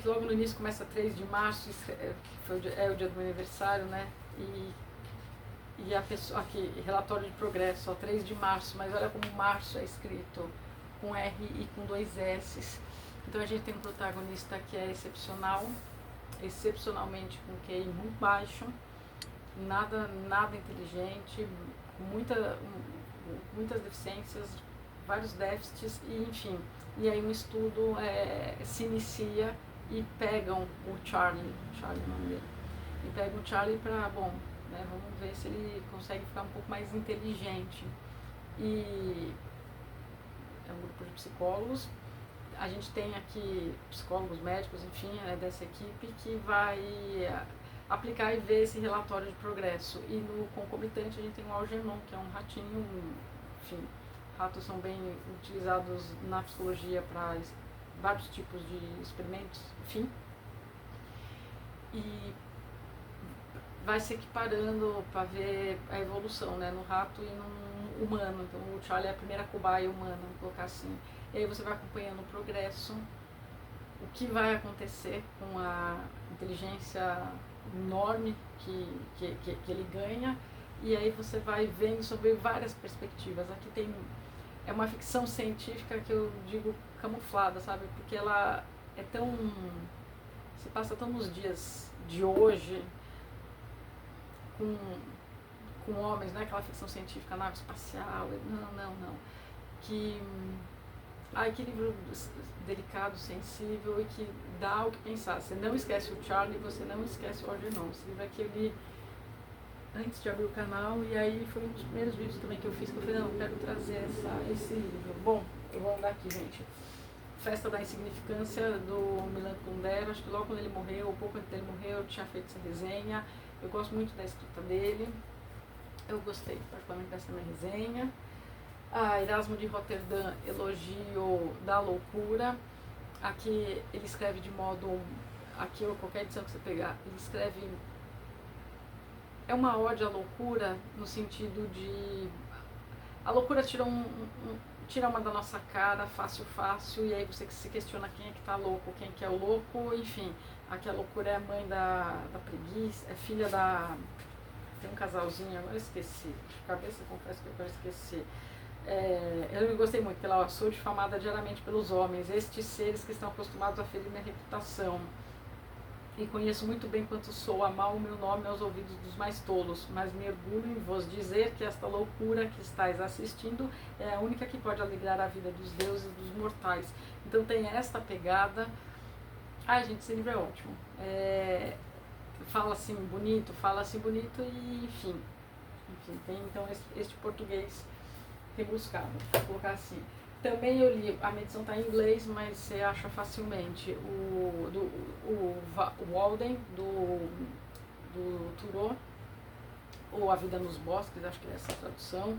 logo no início, começa 3 de março, é o dia do meu aniversário, né? E a pessoa aqui, relatório de progresso, ó, 3 de março, mas olha como março é escrito com R e com 2 S. Então a gente tem um protagonista que é excepcional, excepcionalmente com QI muito baixo, nada inteligente, muitas deficiências, vários déficits, e enfim. E aí um estudo se inicia e pegam o Charlie é o nome dele, e pegam o Charlie para, bom, né, vamos ver se ele consegue ficar um pouco mais inteligente. E é um grupo de psicólogos. A gente tem aqui psicólogos, médicos, enfim, dessa equipe que vai aplicar e ver esse relatório de progresso. E no concomitante a gente tem o Algernon, que é um ratinho, enfim, ratos são bem utilizados na psicologia para vários tipos de experimentos, enfim. E vai se equiparando para ver a evolução, né, no rato e no humano. Então o Charlie é a primeira cobaia humana, vamos colocar assim. E aí você vai acompanhando o progresso, o que vai acontecer com a inteligência enorme que ele ganha, e aí você vai vendo sobre várias perspectivas. Aqui é uma ficção científica que eu digo camuflada, sabe? Porque ela é tão... se passa tão nos dias de hoje, com homens, não é aquela ficção científica, nave espacial, não. Que livro delicado, sensível, e que dá o que pensar. Você não esquece o Charlie, você não esquece o Algernon. Esse livro aqui eu li antes de abrir o canal, e aí foi um dos primeiros vídeos também que eu fiz, que eu falei, não, eu quero trazer esse livro. Bom, eu vou andar aqui, gente. Festa da Insignificância, do Milan Kundera. Acho que logo quando ele morreu, ou pouco antes dele morrer, eu tinha feito essa resenha. Eu gosto muito da escrita dele. Eu gostei particularmente dessa minha resenha. Erasmo de Roterdã, Elogio da Loucura. Aqui ele escreve de modo... Aqui, ou qualquer edição que você pegar, ele escreve... É uma ode à loucura, no sentido de... A loucura tirou tira uma da nossa cara, fácil, e aí você se questiona quem é que tá louco, quem que é o louco, enfim. Aqui a loucura é a mãe da preguiça, é filha da... Tem um casalzinho, agora eu esqueci, de cabeça confesso que eu agora esqueci. Eu gostei muito, porque ela sou difamada diariamente pelos homens, estes seres que estão acostumados a ferir minha reputação. E conheço muito bem quanto sou a mal o meu nome aos ouvidos dos mais tolos, mas me orgulho em vos dizer que esta loucura que estáis assistindo é a única que pode alegrar a vida dos deuses e dos mortais. Então tem esta pegada. Ai, gente, esse livro é ótimo. Fala assim bonito e enfim tem então este português rebuscado, vou colocar assim. Também eu li, a medição está em inglês, mas você acha facilmente o Walden, do Thoreau, ou A Vida nos Bosques, acho que é essa a tradução.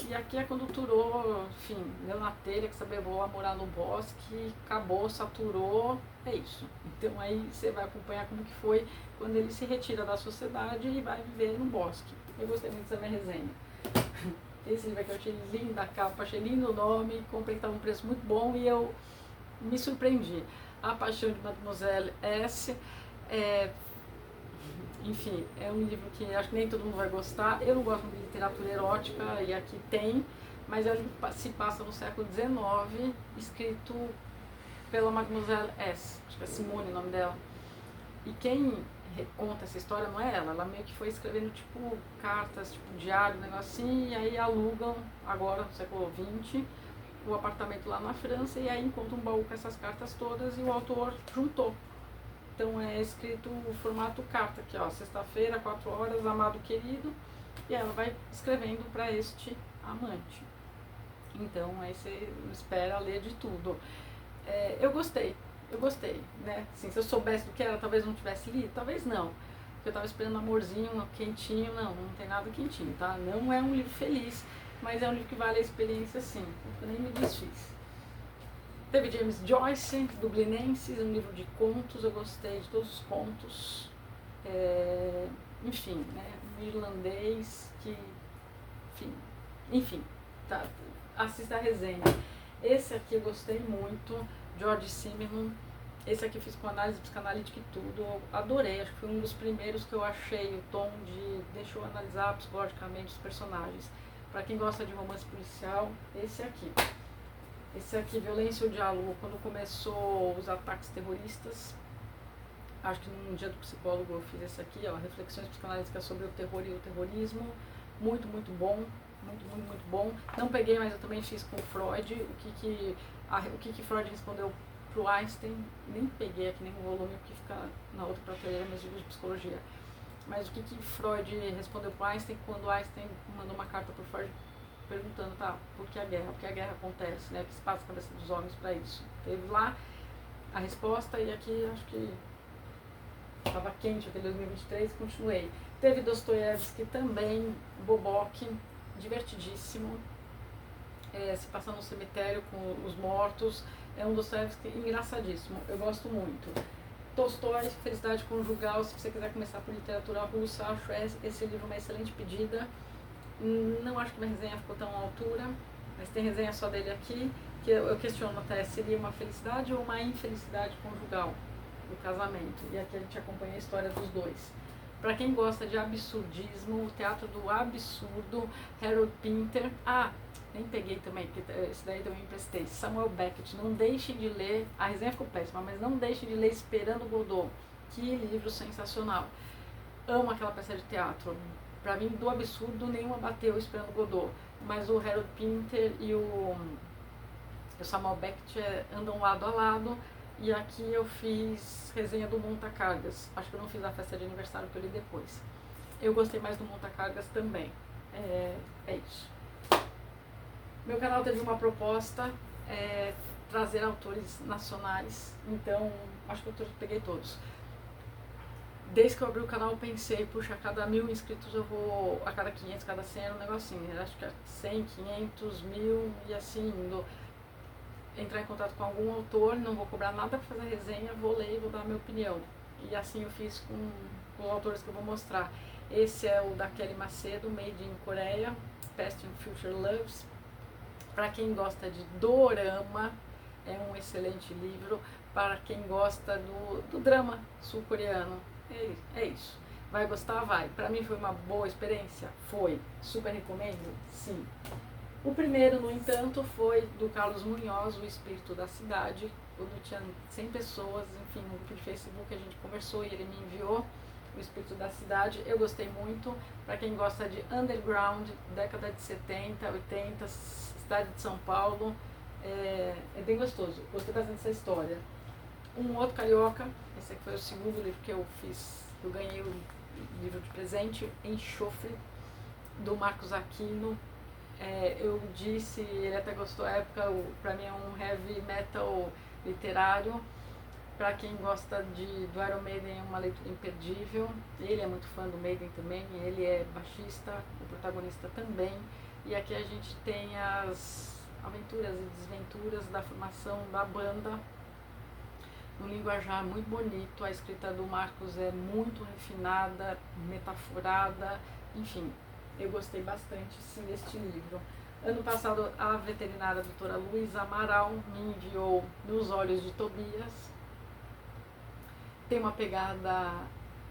E aqui é quando o Thoreau, enfim, deu na telha, que saber, vou lá morar no bosque, acabou, saturou, é isso. Então aí você vai acompanhar como que foi quando ele se retira da sociedade e vai viver no bosque. Eu gostei muito dessa minha resenha. Esse livro aqui eu achei linda a capa, achei lindo o nome, comprei, estava um preço muito bom e eu me surpreendi. A Paixão de Mademoiselle S. Enfim, é um livro que acho que nem todo mundo vai gostar. Eu não gosto de literatura erótica e aqui tem, mas é um livro que se passa no século XIX, escrito pela Mademoiselle S. Acho que é Simone o nome dela. E quem conta essa história não é ela meio que foi escrevendo tipo cartas, tipo diário, um negócio assim, e aí alugam agora no século XX o apartamento lá na França e aí encontra um baú com essas cartas todas e o autor juntou. Então é escrito o formato carta aqui, ó, sexta-feira, 4 horas, amado querido, e ela vai escrevendo para este amante. Então aí você espera ler de tudo. Eu gostei, né? Assim, se eu soubesse do que era, talvez não tivesse lido, talvez não. Porque eu tava esperando um amorzinho, quentinho, não tem nada quentinho, tá? Não é um livro feliz, mas é um livro que vale a experiência sim. Eu nem me desfiz. Teve James Joyce, Dublinenses, um livro de contos, eu gostei de todos os contos. Enfim, né? Um irlandês que, enfim, tá, assista a resenha. Esse aqui eu gostei muito, George Simenon. Esse aqui eu fiz com análise psicanalítica e tudo, eu adorei, acho que foi um dos primeiros que eu achei o tom de deixa eu analisar psicologicamente os personagens. Para quem gosta de romance policial, esse aqui. Esse aqui, Violência e o Diálogo, quando começou os ataques terroristas, acho que num dia do psicólogo eu fiz esse aqui, ó, Reflexões Psicanalíticas sobre o Terror e o Terrorismo, muito bom, muito bom. Não peguei, mas eu também fiz com o Freud, o que Freud respondeu pro Einstein, nem peguei aqui nenhum volume, porque fica na outra prateleira, meus livros de psicologia. Mas o que Freud respondeu pro Einstein quando Einstein mandou uma carta pro Freud perguntando, tá, por que a guerra acontece, né, o que se passa na cabeça dos homens para isso. Teve lá a resposta e aqui acho que estava quente aquele 2023, continuei. Teve Dostoiévski também, Bobok, divertidíssimo, se passa no cemitério com os mortos, é um Dostoiévski engraçadíssimo, eu gosto muito. Tolstói, Felicidade Conjugal, se você quiser começar por literatura russa, acho esse livro uma excelente pedida. Não acho que minha resenha ficou tão à altura, mas tem resenha só dele aqui, que eu questiono até, seria uma felicidade ou uma infelicidade conjugal no casamento. E aqui a gente acompanha a história dos dois. Para quem gosta de absurdismo, o Teatro do Absurdo, Harold Pinter. Nem peguei também, porque esse daí também emprestei. Samuel Beckett, não deixe de ler, a resenha ficou péssima, mas não deixe de ler Esperando Godot. Que livro sensacional. Amo aquela peça de teatro. Pra mim, do absurdo, nenhuma bateu Esperando Godot. Mas o Harold Pinter e o Samuel Beckett andam lado a lado. E aqui eu fiz resenha do Montacargas. Acho que eu não fiz a festa de aniversário, que eu li depois. Eu gostei mais do Montacargas também. É isso. Meu canal teve uma proposta, trazer autores nacionais. Então, acho que eu peguei todos. Desde que eu abri o canal eu pensei, puxa, a cada 1000 inscritos eu vou, a cada 500, cada 100 era um negocinho, acho que é 100, 500, 1000 e assim indo. Entrar em contato com algum autor, não vou cobrar nada para fazer resenha, vou ler e vou dar a minha opinião. E assim eu fiz com os autores que eu vou mostrar. Esse é o da Kelly Macedo, Made in Coreia, Past and Future Loves. Para quem gosta de dorama, é um excelente livro. Para quem gosta do drama sul-coreano, é isso. Vai gostar? Vai. Para mim foi uma boa experiência? Foi. Super recomendo? Sim. O primeiro, no entanto, foi do Carlos Munhoz, O Espírito da Cidade, quando tinha 100 pessoas, enfim, no grupo de Facebook a gente conversou e ele me enviou O Espírito da Cidade. Eu gostei muito. Para quem gosta de underground, década de 70, 80, cidade de São Paulo, é bem gostoso. Gostei bastante dessa história. Um outro carioca, esse aqui foi o segundo livro que eu fiz, eu ganhei o livro de presente, Enxofre, do Marcos Aquino. Eu disse, ele até gostou à época, para mim é um heavy metal literário. Para quem gosta do Iron Maiden, é uma leitura imperdível. Ele é muito fã do Maiden também, ele é baixista, o protagonista também. E aqui a gente tem as aventuras e desventuras da formação da banda, um linguajar muito bonito. A escrita do Marcos é muito refinada, metaforada, enfim, eu gostei bastante sim deste livro. Ano passado a veterinária doutora Luísa Amaral me enviou Nos Olhos de Tobias. Tem uma pegada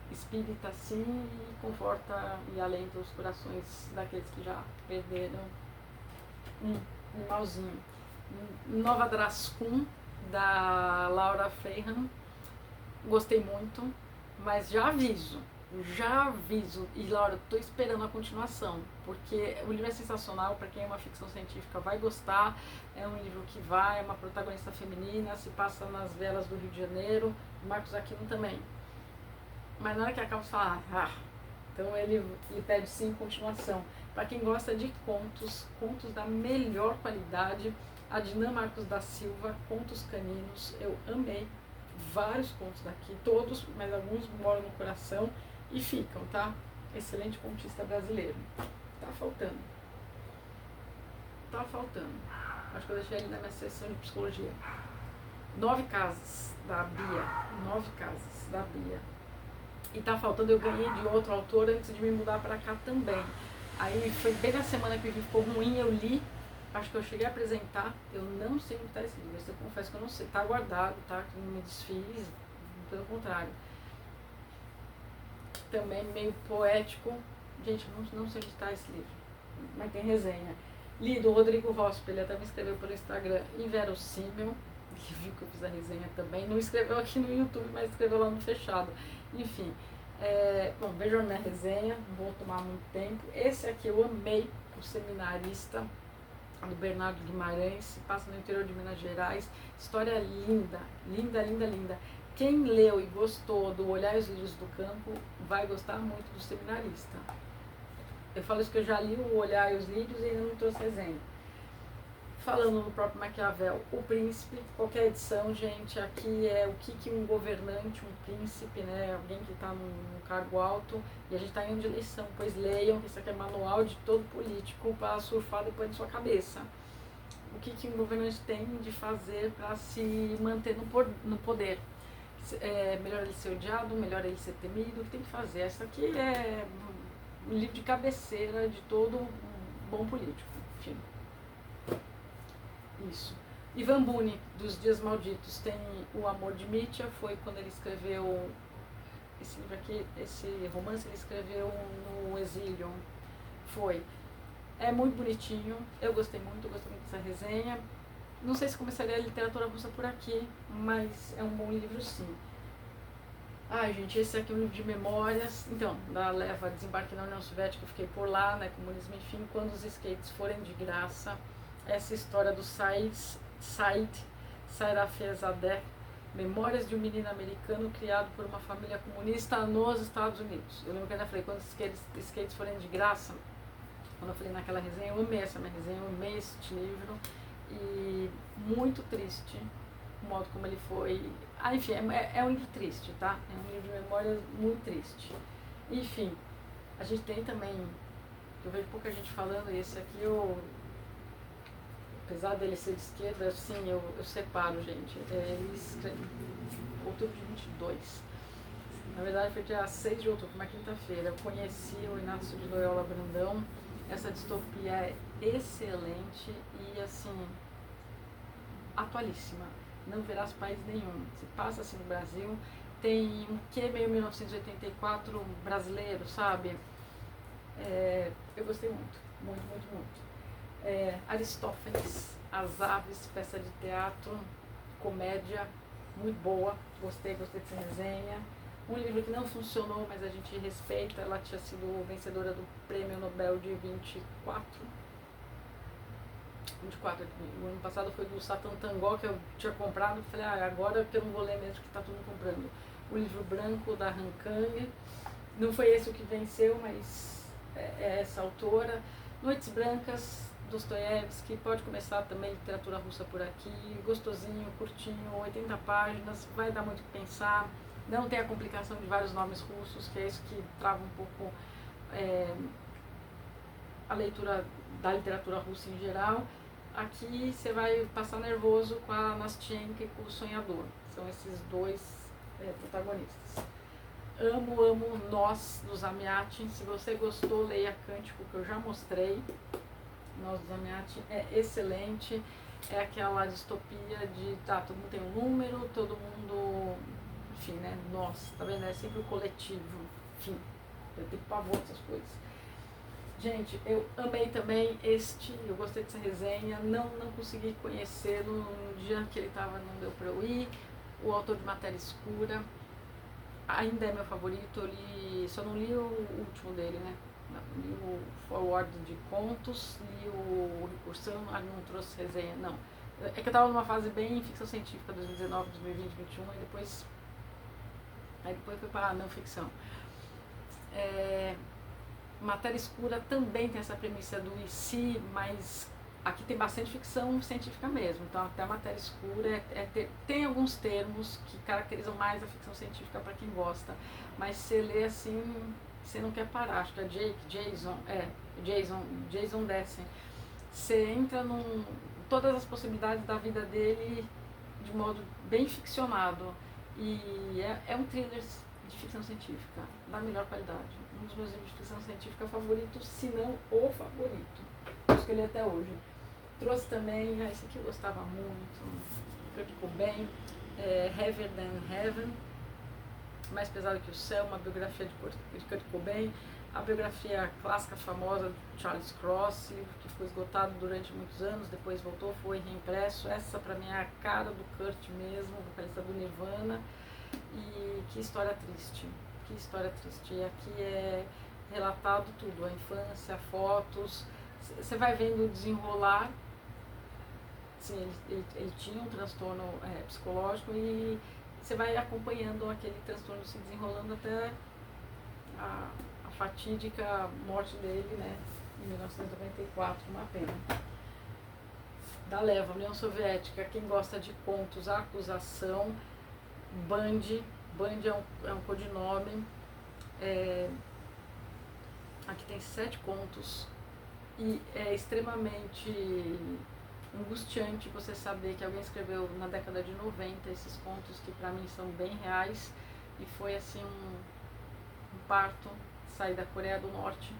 espírita sim, e conforta e alenta os corações daqueles que já perderam um irmãozinho. Nova Drascun, da Laura Freihan, gostei muito, mas já aviso, e Laura, estou esperando a continuação, porque o livro é sensacional. Para quem é uma ficção científica vai gostar, é um livro que é uma protagonista feminina, se passa nas velas do Rio de Janeiro, Marcos Aquino também, mas na hora que acaba você fala, então ele pede sim continuação. Para quem gosta de contos da melhor qualidade, a Dinan Marcos da Silva, Contos Caninos, eu amei vários contos daqui, todos, mas alguns moram no coração e ficam, tá? Excelente contista brasileiro. Tá faltando. Acho que eu deixei ele na minha sessão de psicologia. 9 Casas, da Bia. 9 Casas, da Bia. E tá faltando, eu ganhei de outro autor antes de me mudar pra cá também. Aí foi bem na semana que o livro ficou ruim, eu li. Acho que eu cheguei a apresentar, eu não sei onde está esse livro, eu confesso que eu não sei, está guardado, tá? Que não me desfiz, pelo contrário. Também meio poético, gente, não sei onde está esse livro, mas tem resenha. Li do Rodrigo Rosp, ele até me escreveu pelo Instagram, Inverossímil, que viu que eu fiz a resenha também, não escreveu aqui no YouTube, mas escreveu lá no fechado. Enfim, bom, vejam a minha resenha, não vou tomar muito tempo. Esse aqui eu amei, O Seminarista, do Bernardo Guimarães, se passa no interior de Minas Gerais. História linda, linda, linda, linda. Quem leu e gostou do Olhar os Lírios do Campo vai gostar muito do Seminarista. Eu falo isso que eu já li o Olhar e os Lírios e ainda não trouxe resenha. Falando no próprio Maquiavel, O Príncipe, qualquer edição, gente, aqui é o que um governante, um príncipe, né, alguém que está num cargo alto, e a gente está em ano de eleição, pois leiam, isso aqui é manual de todo político para surfar depois na sua cabeça. O que um governante tem de fazer para se manter no poder. Melhor ele ser odiado, melhor ele ser temido, o que tem que fazer. Essa aqui é um livro de cabeceira de todo um bom político, enfim. Isso. Ivan Bunin, dos Dias Malditos, tem O Amor de Mitya, foi quando ele escreveu esse livro aqui, esse romance ele escreveu no exílio, foi. É muito bonitinho, eu gostei muito dessa resenha. Não sei se começaria a literatura russa por aqui, mas é um bom livro sim. Ai, gente, esse aqui é um livro de memórias, então, da leva Desembarque na União Soviética, eu fiquei por lá, né, comunismo, enfim, quando os skates forem de graça. Essa história do Said Sayarafezadeh, Memórias de um Menino Americano criado por uma família comunista nos Estados Unidos. Eu lembro que eu ainda falei, quando os skates forem de graça, quando eu falei naquela resenha, eu amei essa minha resenha, eu amei este livro, e muito triste o modo como ele foi. Enfim, é um livro triste, tá? É um livro de memórias muito triste. Enfim, a gente tem também, eu vejo pouca gente falando, esse aqui apesar dele ser de esquerda, sim, eu separo, gente. Ele escreveu outubro de 22. Na verdade foi dia 6 de outubro, uma quinta-feira. Eu conheci o Inácio de Loyola Brandão. Essa distopia é excelente e, assim, atualíssima. Não verás país nenhum. Se passa assim no Brasil, tem um quê meio 1984 brasileiro, sabe? Eu gostei muito, muito, muito, muito. Aristófanes, As Aves, peça de teatro, comédia, muito boa, gostei dessa resenha. Um livro que não funcionou, mas a gente respeita, ela tinha sido vencedora do Prêmio Nobel de 24, o ano passado foi do Satan Tangó, que eu tinha comprado, falei, agora que eu não vou ler mesmo, que está todo mundo comprando. O Livro Branco, da Han Kang, não foi esse o que venceu, mas é essa autora. Noites Brancas, Dostoiévski, pode começar também literatura russa por aqui, gostosinho, curtinho, 80 páginas, vai dar muito o que pensar, não tem a complicação de vários nomes russos, que é isso que trava um pouco a leitura da literatura russa em geral. Aqui você vai passar nervoso com a Nastienka e com o Sonhador, são esses dois protagonistas. Amo Nós, do Zamiatin. Se você gostou, leia Cântico, que eu já mostrei. Nós, do Zamiatin, é excelente. É aquela distopia de, todo mundo tem um número, todo mundo, enfim, né, nós, tá vendo? É sempre o coletivo, enfim, eu tenho pavor dessas coisas. Gente, eu amei também eu gostei dessa resenha, não consegui conhecê-lo no dia que ele estava, não deu para eu ir. O autor de Matéria Escura ainda é meu favorito, só não li o último dele, né? Li o Forward de Contos, li o Recursão, não trouxe resenha, não. É que eu estava numa fase bem ficção científica, 2019, 2020, 2021, e depois foi para a não ficção. Matéria Escura também tem essa premissa do e se, mas aqui tem bastante ficção científica mesmo, então até a Matéria Escura tem alguns termos que caracterizam mais a ficção científica para quem gosta, mas você lê assim, você não quer parar. Acho que é Jason Dessen. Você entra todas as possibilidades da vida dele de modo bem ficcionado, e é um thriller de ficção científica da melhor qualidade. Um dos meus livros de ficção científica favoritos, se não o favorito. Eu escolhi até hoje. Trouxe também, esse aqui eu gostava muito, Kurt Cobain, Heavier Than Heaven, Mais Pesado que o Céu, uma biografia de Kurt Cobain, a biografia clássica famosa de Charles Cross, livro que foi esgotado durante muitos anos, depois voltou, foi reimpresso. Essa para mim é a cara do Kurt mesmo, vocalista do Nirvana. E que história triste, que história triste. E aqui é relatado tudo, a infância, fotos, você vai vendo o desenrolar. Sim, ele tinha um transtorno psicológico, e você vai acompanhando aquele transtorno se desenrolando até a fatídica morte dele, né, em 1994, uma pena. Da leva, União Soviética, quem gosta de contos, A Acusação, Band é um codinome. Aqui tem 7 contos e é extremamente angustiante você saber que alguém escreveu na década de 90 esses contos, que para mim são bem reais, e foi assim um parto, sair da Coreia do Norte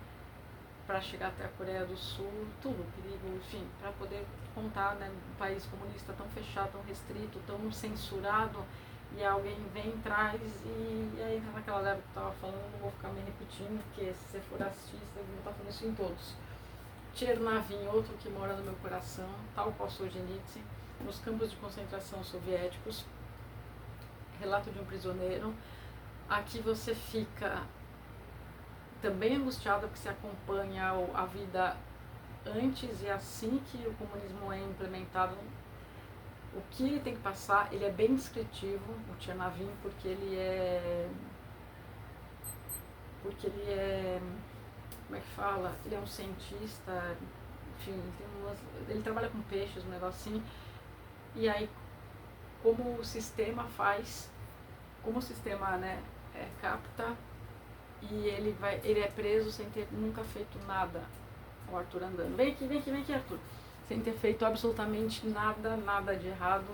para chegar até a Coreia do Sul, tudo, perigo, enfim, para poder contar, né, um país comunista tão fechado, tão restrito, tão censurado, e alguém vem, traz, e aí entra naquela leva que eu estava falando, não vou ficar me repetindo, porque se você for assistir, você vai estar falando isso em todos. Tchernavin, outro que mora no meu coração, tal qual Solzhenitsyn, nos campos de concentração soviéticos, Relato de um Prisioneiro. Aqui você fica também angustiado, porque você acompanha a vida antes e assim que o comunismo é implementado, o que ele tem que passar. Ele é bem descritivo, o Tchernavin, porque ele é, como é que fala? Ele é um cientista, enfim, ele trabalha com peixes, um negócio assim, e aí como o sistema né, capta, e ele é preso sem ter nunca feito nada, o Arthur andando, vem aqui Arthur, sem ter feito absolutamente nada de errado,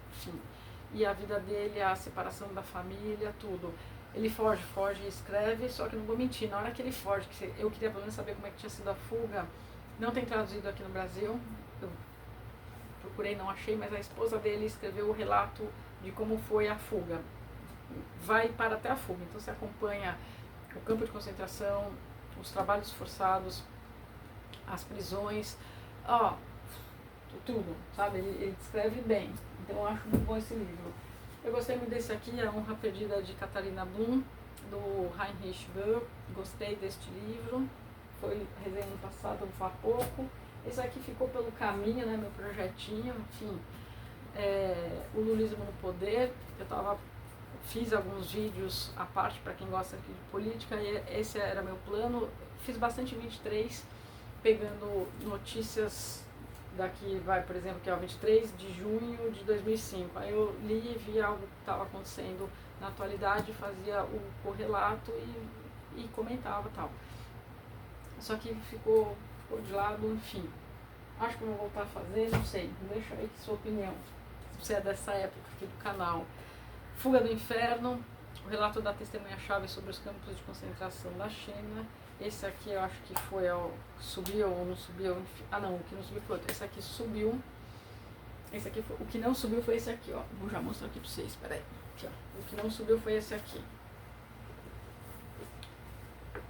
enfim, e a vida dele, a separação da família, tudo. Ele foge e escreve, só que não vou mentir, na hora que ele foge, eu queria pelo menos saber como é que tinha sido a fuga, não tem traduzido aqui no Brasil, eu procurei, não achei, mas a esposa dele escreveu o relato de como foi a fuga. Vai para até a fuga, então você acompanha o campo de concentração, os trabalhos forçados, as prisões, tudo, sabe? Ele descreve bem, então eu acho muito bom esse livro. Eu gostei muito desse aqui, A Honra Perdida de Katharina Blum, do Heinrich Böll. Gostei deste livro, foi resenha no passado, vou falar pouco. Esse aqui ficou pelo caminho, né, meu projetinho, enfim. O Lulismo no Poder, fiz alguns vídeos à parte para quem gosta aqui de política, e esse era meu plano. Fiz bastante 23, pegando notícias daqui, por exemplo, que é o 23 de junho de 2005. Aí eu li e vi algo que estava acontecendo na atualidade, fazia o correlato e comentava e tal. Só que ficou de lado, enfim. Acho que eu vou voltar a fazer, não sei. Deixa aí sua opinião, se você é dessa época aqui do canal. Fuga do Inferno, o relato da testemunha-chave sobre os campos de concentração da China. Esse aqui eu acho que foi subiu ou não subiu, enfim. Não, o que não subiu foi outro. Esse aqui subiu. Esse aqui o que não subiu foi esse aqui, ó. Vou já mostrar aqui pra vocês, peraí. Aqui, ó. O que não subiu foi esse aqui.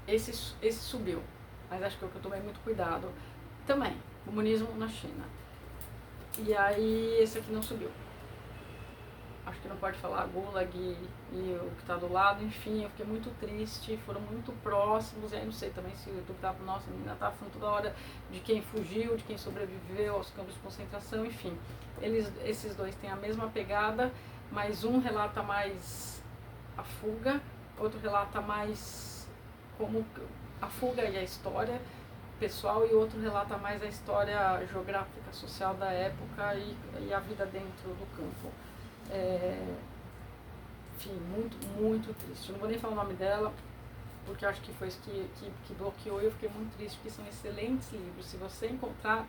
Esse subiu, mas acho que eu tomei muito cuidado. Também, comunismo na China. E aí esse aqui não subiu. Acho que não pode falar Gulag e o que está do lado, enfim, eu fiquei muito triste, foram muito próximos, e aí não sei também se o YouTube tava, nossa, a menina tava falando toda hora de quem fugiu, de quem sobreviveu aos campos de concentração, enfim. Esses dois têm a mesma pegada, mas um relata mais a fuga, outro relata mais como a fuga e a história pessoal, e outro relata mais a história geográfica, social da época e a vida dentro do campo. Enfim, muito, muito triste. Eu não vou nem falar o nome dela, porque acho que foi isso que bloqueou, e eu fiquei muito triste, porque são excelentes livros. Se você encontrar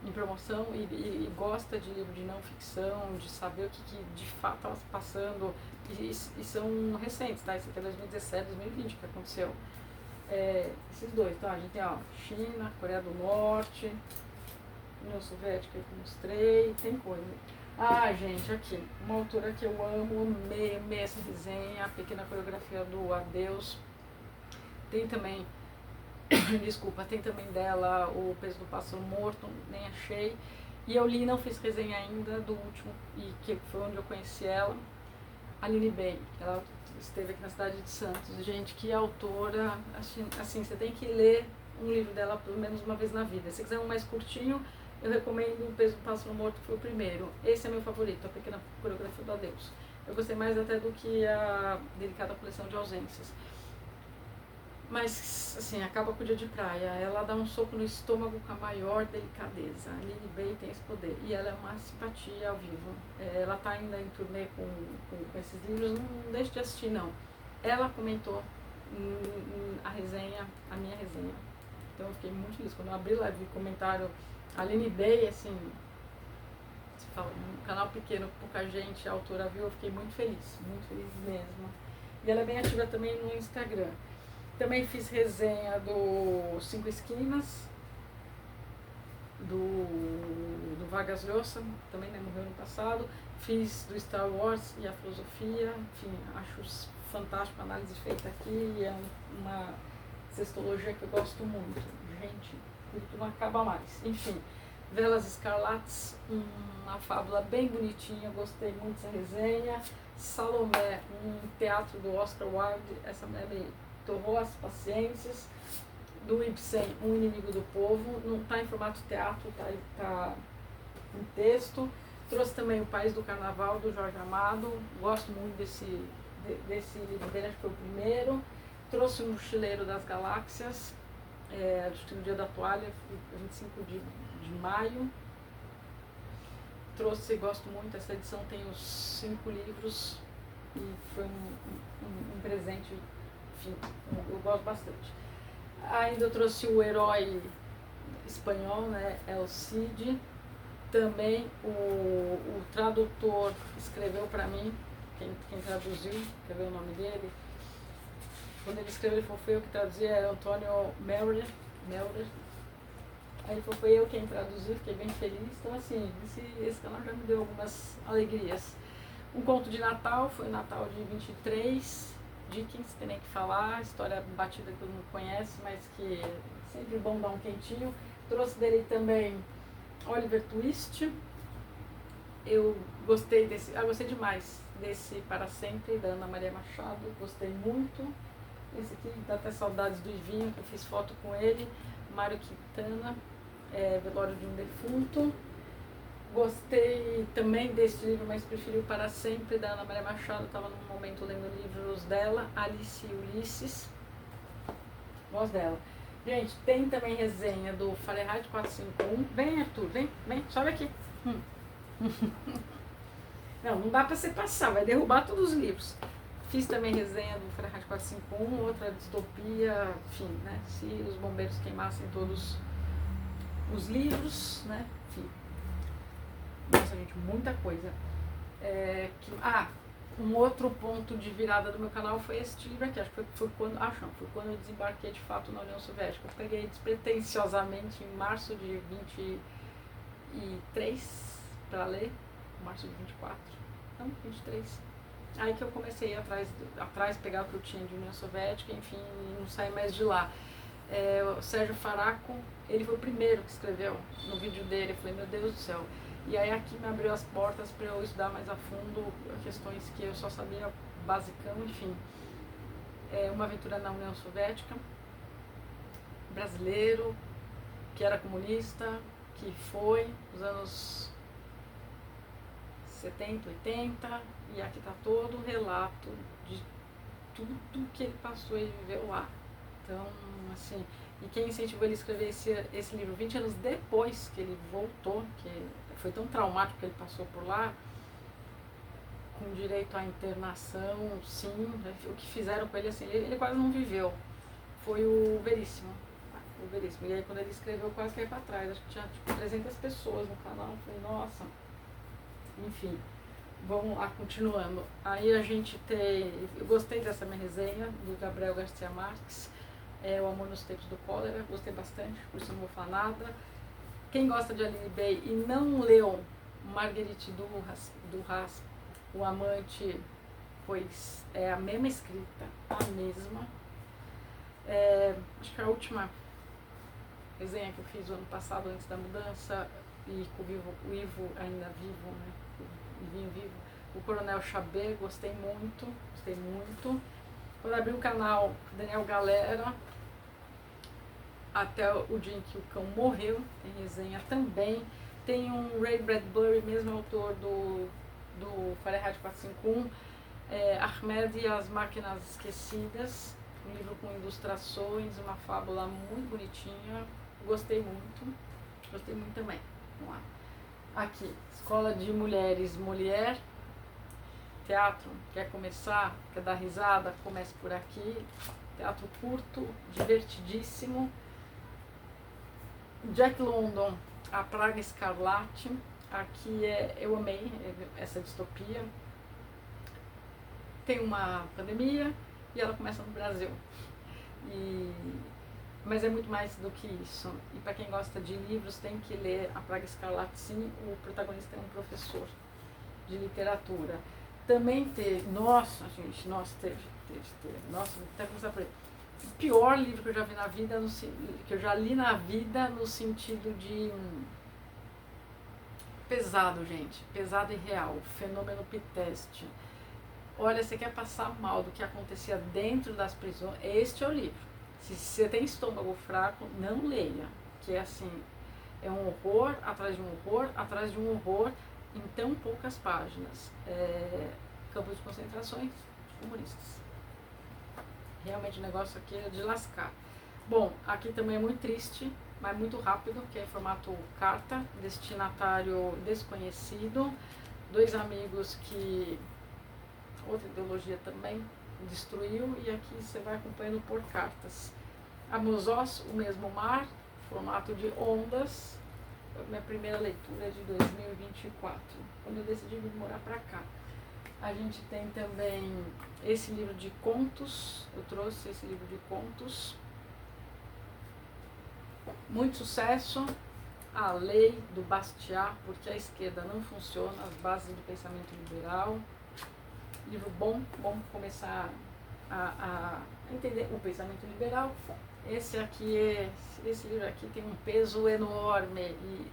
em promoção e gosta de livro de não ficção, de saber o que de fato estava se passando, e são recentes, tá? Esse aqui é 2017, 2020 que aconteceu. Esses dois, tá? A gente tem, China, Coreia do Norte, União Soviética, que eu mostrei, tem coisa. Gente, aqui, uma autora que eu amo, amei essa resenha, a Pequena Coreografia do Adeus. Tem também, desculpa, tem também dela O Peso do Pássaro Morto, nem achei. E eu li, não fiz resenha ainda do último, e que foi onde eu conheci ela, Aline Bay. Ela esteve aqui na cidade de Santos. Gente, que autora, assim, você tem que ler um livro dela pelo menos uma vez na vida. Se quiser um mais curtinho, eu recomendo O Peso do Pássaro Morto, que foi o primeiro. Esse é meu favorito, A Pequena Coreografia do Adeus. Eu gostei mais até do que a Delicada Coleção de Ausências. Mas, assim, acaba com o Dia de Praia. Ela dá um soco no estômago com a maior delicadeza. A Aline Bay tem esse poder. E ela é uma simpatia ao vivo. Ela está ainda em turnê com esses livros. Não deixe de assistir, não. Ela comentou a minha resenha. Então eu fiquei muito feliz. Quando eu abri lá e vi comentário Aline Bay, assim, você fala, um canal pequeno, pouca gente, a autora viu, eu fiquei muito feliz mesmo. E ela é bem ativa também no Instagram. Também fiz resenha do Cinco Esquinas, do Vargas Llosa, também, né, morreu no passado. Fiz do Star Wars e a filosofia, enfim, acho fantástico a análise feita aqui, e é uma sextologia que eu gosto muito. Gente, muito não acaba mais. Enfim, Velas Escarlates, uma fábula bem bonitinha, eu gostei muito dessa resenha. Salomé, um teatro do Oscar Wilde, essa mulher me torrou as paciências. Do Ibsen, Um Inimigo do Povo, não está em formato teatro, tá em texto. Trouxe também O País do Carnaval, do Jorge Amado, gosto muito desse livro dele, acho que foi o primeiro. Trouxe O Mochileiro das Galáxias, do Dia da Toalha, 25 de maio. Trouxe, gosto muito, essa edição tem os 5 livros, e foi um presente, enfim, eu gosto bastante. Ainda eu trouxe O Herói Espanhol, né, El Cid. Também o tradutor escreveu para mim, quem traduziu, quer ver o nome dele? Quando ele escreveu, ele falou, foi eu que traduzi, é Antônio Melder. Aí ele falou, foi eu quem traduziu, fiquei bem feliz. Então, assim, esse canal já me deu algumas alegrias. Um conto de Natal, foi o Natal de 23, Dickens, tem nem que falar, história batida que todo mundo conhece, mas que é sempre bom dar um quentinho. Trouxe dele também Oliver Twist. Eu gostei gostei demais desse Para Sempre, da Ana Maria Machado, gostei muito. Esse aqui dá até saudades do Ivinho, que eu fiz foto com ele. Mário Quintana, Velório de um Defunto. Gostei também desse livro, mas preferi o Para Sempre, da Ana Maria Machado. Estava num momento lendo livros dela, Alice e Ulisses. Gosto dela. Gente, tem também resenha do Fahrenheit 451. Vem, Arthur, vem, sobe aqui. Não dá pra você passar, vai derrubar todos os livros. Fiz também resenha do Fahrenheit 451, outra distopia, enfim, né? Se os bombeiros queimassem todos os livros, né? Enfim. Nossa, gente, muita coisa. Um outro ponto de virada do meu canal foi esse livro aqui. Acho que foi quando eu desembarquei de fato na União Soviética. Eu peguei despretensiosamente em março de 23 para ler, março de 24, não, 23. Aí que eu comecei a ir atrás, pegar o que eu tinha de União Soviética, enfim, não saí mais de lá. O Sérgio Faraco, ele foi o primeiro que escreveu no vídeo dele. Eu falei, meu Deus do céu. E aí aqui me abriu as portas para eu estudar mais a fundo questões que eu só sabia basicão, enfim. Uma aventura na União Soviética, brasileiro, que era comunista, que foi nos anos 70, 80, e aqui está todo o relato de tudo que ele passou e viveu lá. Então, assim, e quem incentivou ele a escrever esse livro 20 anos depois que ele voltou, que foi tão traumático que ele passou por lá, com direito à internação, sim, o que fizeram com ele, assim, ele quase não viveu, foi o Veríssimo. E aí quando ele escreveu, quase caiu para trás, acho que tinha tipo 300 pessoas no canal, eu falei, nossa, enfim. Vamos lá, continuando. Aí a gente tem, eu gostei dessa minha resenha do Gabriel Garcia Marques, O Amor nos Tempos do Cólera, gostei bastante, por isso não vou falar nada. Quem gosta de Aline Bay e não leu Marguerite Duras, O Amante, pois é a mesma escrita, a mesma. Acho que a última resenha que eu fiz o ano passado, antes da mudança, e com o Ivo ainda vivo, né? Ivinho vivo, o Coronel Chabé, gostei muito. Quando abri o canal Daniel Galera, até o dia em que o cão morreu, tem resenha também. Tem um Ray Bradbury, mesmo autor do Fahrenheit 451, Ahmed e as Máquinas Esquecidas, um livro com ilustrações, uma fábula muito bonitinha, gostei muito também. Vamos lá. Aqui, Escola de Mulheres Molière, teatro, quer começar, quer dar risada, comece por aqui. Teatro curto, divertidíssimo. Jack London, A Praga Escarlate, aqui eu amei essa distopia. Tem uma pandemia e ela começa no Brasil. Mas é muito mais do que isso. E para quem gosta de livros, tem que ler A Praga Escarlate, sim. O protagonista é um professor de literatura. Também teve, nossa, teve. Nossa, vou até começar por aí. O pior livro que eu já vi na vida, que eu já li na vida, no sentido de pesado, gente. Pesado e real. Fenômeno Piteste. Olha, você quer passar mal do que acontecia dentro das prisões? Este é o livro. Se você tem estômago fraco, não leia, que é assim, é um horror atrás de um horror, atrás de um horror, em tão poucas páginas. Campos de concentrações comunistas. Realmente o negócio aqui é de lascar. Bom, aqui também é muito triste, mas muito rápido, que é em formato carta, destinatário desconhecido, 2 amigos que outra ideologia também destruiu, e aqui você vai acompanhando por cartas. Amosós, O Mesmo Mar, formato de ondas, minha primeira leitura de 2024, quando eu decidi vir morar para cá. A gente tem também esse livro de contos, eu trouxe esse livro de contos, muito sucesso, A Lei do Bastiat, porque a esquerda não funciona, as bases do pensamento liberal. Livro bom começar a entender o pensamento liberal. Esse livro aqui tem um peso enorme e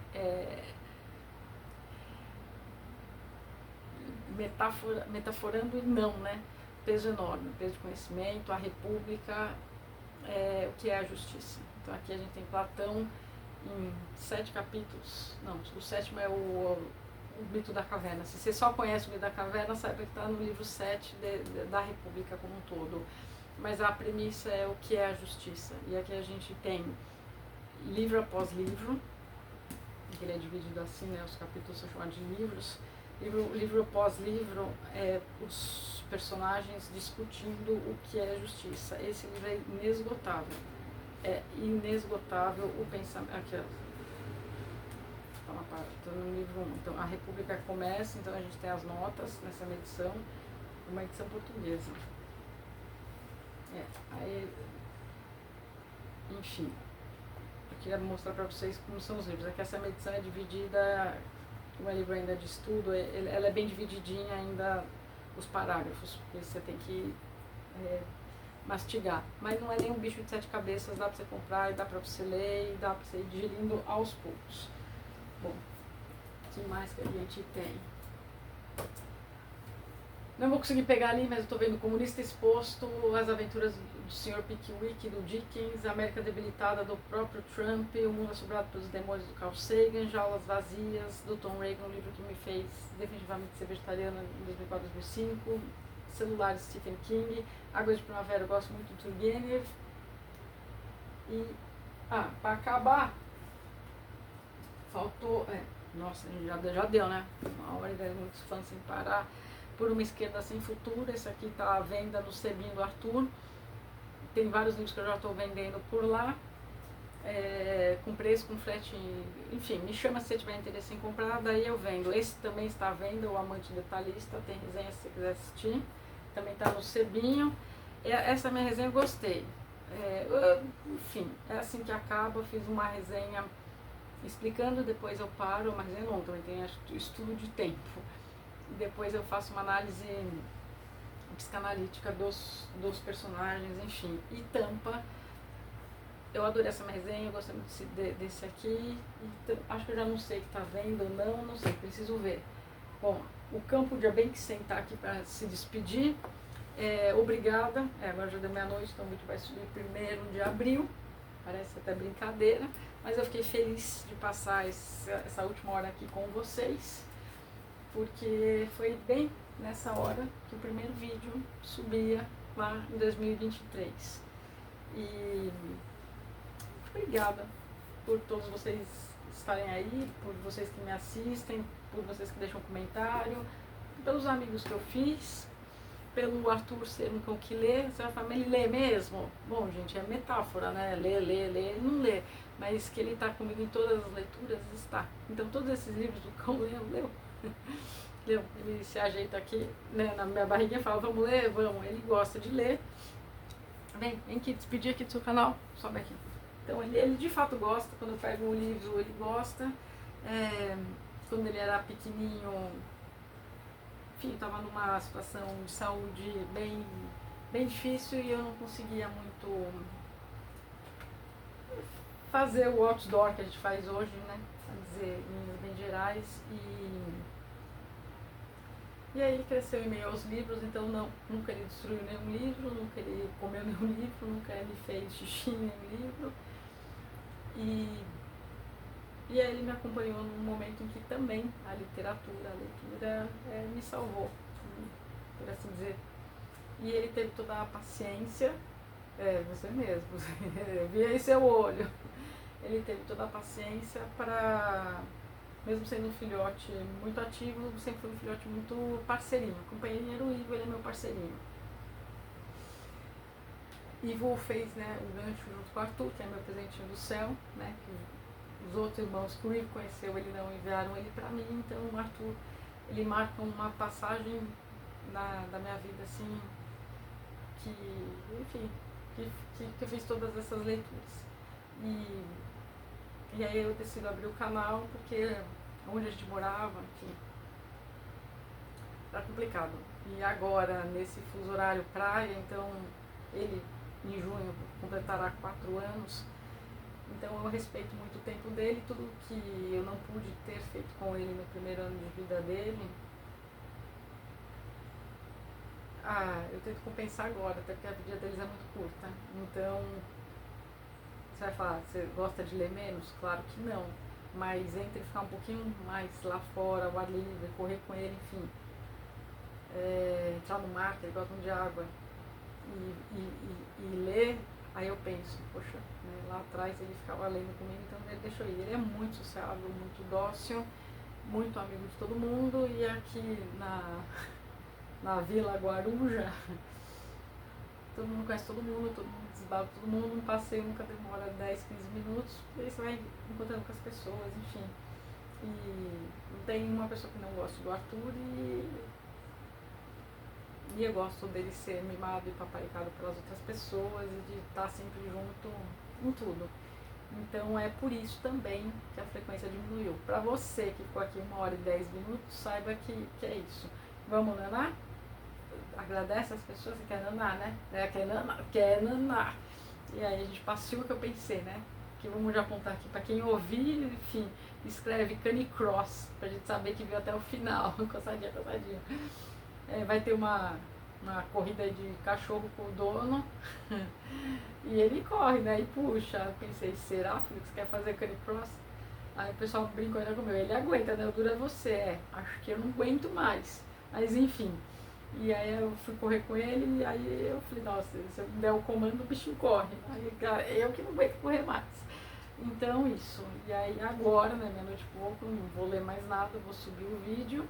metaforando e não, né? Peso enorme, peso de conhecimento, a república, o que é a justiça. Então aqui a gente tem Platão em 7 capítulos, não, o 7º é o mito da caverna. Se você só conhece o mito da caverna, saiba que está no livro 7 da República como um todo. Mas a premissa é o que é a justiça. E aqui a gente tem livro após livro, que ele é dividido assim, né? Os capítulos são chamados de livros. Livro após livro, os personagens discutindo o que é justiça. Esse livro é inesgotável. É inesgotável o pensamento. Aqui, estou no livro 1. Então, a República começa, então a gente tem as notas nessa edição, uma edição portuguesa. Aí, enfim, eu queria mostrar para vocês como são os livros. Aqui essa edição é dividida, como é livro ainda de estudo, ela é bem divididinha ainda, os parágrafos, porque você tem que mastigar. Mas não é nem um bicho de 7 cabeças, dá para você comprar, e dá para você ler, e dá para você ir digerindo aos poucos. Bom, o que mais que a gente tem? Não vou conseguir pegar ali, mas eu estou vendo Comunista Exposto, As Aventuras do Sr. Pickwick, do Dickens, A América Debilitada, do próprio Trump, O Mundo Assombrado pelos Demônios, do Carl Sagan, Jaulas Vazias, do Tom Reagan, um livro que me fez definitivamente ser vegetariana em 2004, 2005, Celulares, Stephen King, Águas de Primavera, eu gosto muito do Turgenev. E, para acabar, faltou, nossa, já deu, né? Uma hora e muitos fãs sem parar. Por uma Esquerda Sem Futuro, esse aqui está à venda no Sebinho do Arthur. Tem vários livros que eu já estou vendendo por lá, com preço, com frete, enfim, me chama se você tiver interesse em comprar, daí eu vendo. Esse também está à venda, O Amante Detalhista, tem resenha se você quiser assistir, também está no Sebinho. Essa minha resenha eu gostei. Enfim, é assim que acaba, eu fiz uma resenha explicando, depois eu paro, uma resenha longa, também tem estudo de tempo. Depois eu faço uma análise psicanalítica dos personagens, enfim. E Tampa, eu adorei essa minha resenha, eu gostei muito desse aqui. E acho que eu já não sei que está vendo ou não sei, preciso ver. Bom, o Campo de bem que sentar aqui para se despedir. Obrigada. Agora já deu meia-noite, então o vídeo vai subir 1º de abril. Parece até brincadeira, mas eu fiquei feliz de passar essa última hora aqui com vocês, porque foi bem nessa hora que o primeiro vídeo subia lá em 2023. E obrigada por todos vocês estarem aí, por vocês que me assistem, por vocês que deixam comentário, pelos amigos que eu fiz, pelo Arthur ser um cão que lê. Você vai falar, mas ele lê mesmo? Bom, gente, é metáfora, né? Lê, ele não lê, mas que ele está comigo em todas as leituras, está. Então todos esses livros do cão leu. Ele se ajeita aqui, né, na minha barriguinha e fala, vamos ler? Vamos. Ele gosta de ler. Vem aqui, despedir aqui do seu canal, sobe aqui. Então ele de fato gosta, quando eu pego um livro ele gosta. Quando ele era pequenininho, enfim, estava numa situação de saúde bem difícil e eu não conseguia muito fazer o outdoor que a gente faz hoje, né? Quer dizer, em linhas bem gerais. E aí ele cresceu em meio aos livros, então nunca ele destruiu nenhum livro, nunca ele comeu nenhum livro, nunca ele fez xixi em nenhum livro. E aí ele me acompanhou num momento em que também a literatura, a leitura me salvou, por assim dizer. E ele teve toda a paciência, você mesmo, vi aí seu olho. Ele teve toda a paciência para, mesmo sendo um filhote muito ativo, sempre foi um filhote muito parceirinho. O companheiro Ivo, ele é meu parceirinho. Ivo fez, né, o gancho junto com o Arthur, que é meu presentinho do céu, né, que os outros irmãos que o Ivo conheceu, ele não enviaram ele para mim, então o Arthur, ele marca uma passagem da minha vida, assim, que, enfim, que eu fiz todas essas leituras. E aí eu decido abrir o canal porque onde a gente morava, enfim, era complicado. E agora, nesse fuso horário praia, então ele em junho completará 4 anos, então eu respeito muito o tempo dele, tudo que eu não pude ter feito com ele no primeiro ano de vida dele, eu tento compensar agora, até porque a vida deles é muito curta. Então, você vai falar, você gosta de ler menos? Claro que não. Mas entre ficar um pouquinho mais lá fora, ao ar livre, correr com ele, enfim, entrar no mar, que ele gosta muito de água, e ler, aí eu penso, poxa, né, lá atrás ele ficava lendo comigo, então ele deixa eu ir. Ele é muito sociável, muito dócil, muito amigo de todo mundo, e aqui na Vila Guarujá, todo mundo conhece todo mundo desbala todo mundo, um passeio nunca demora 10, 15 minutos, e aí você vai encontrando com as pessoas, enfim. E não tem uma pessoa que não gosta do Arthur, e eu gosto dele ser mimado e paparicado pelas outras pessoas e de estar sempre junto em tudo. Então é por isso também que a frequência diminuiu. Para você que ficou aqui 1 hora e 10 minutos, saiba que é isso. Vamos nanar? Agradece as pessoas que querem nanar, né? Quer nanar. E aí a gente passou o que eu pensei, né? Que vamos já apontar aqui para quem ouvir, enfim, escreve Canicross, pra gente saber que viu até o final. Coçadinha, coçadinha. Vai ter uma corrida de cachorro com o dono e ele corre, né? E puxa, eu pensei, será, filho, que você quer fazer Canicross? Aí o pessoal brincou ainda comigo, ele aguenta, né? O duro é você, acho que eu não aguento mais. Mas enfim. E aí eu fui correr com ele e aí eu falei, nossa, se eu der o comando o bichinho corre. Aí, cara, eu que não aguento correr mais. Então isso. E aí agora, né, meia-noite e pouco, não vou ler mais nada, vou subir o vídeo.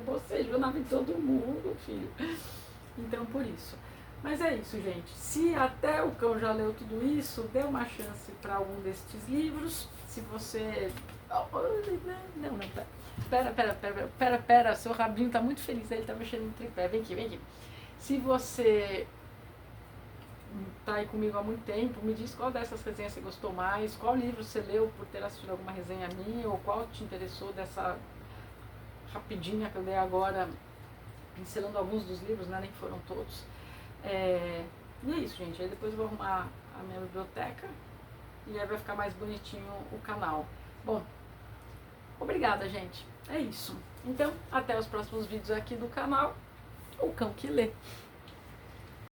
Você viu na vida de todo mundo, filho. Então por isso. Mas é isso, gente. Se até o cão já leu tudo isso, dê uma chance para algum destes livros. Se você. Não, pera, seu rabinho tá muito feliz, ele tá mexendo no tripé. Vem aqui. Se você tá aí comigo há muito tempo, me diz qual dessas resenhas você gostou mais, qual livro você leu por ter assistido alguma resenha minha, ou qual te interessou dessa rapidinha que eu dei agora, pincelando alguns dos livros, né, nem foram todos. E é isso, gente. Aí depois eu vou arrumar a minha biblioteca e aí vai ficar mais bonitinho o canal. Bom, obrigada, gente. É isso. Então, até os próximos vídeos aqui do canal. O Cão que Lê.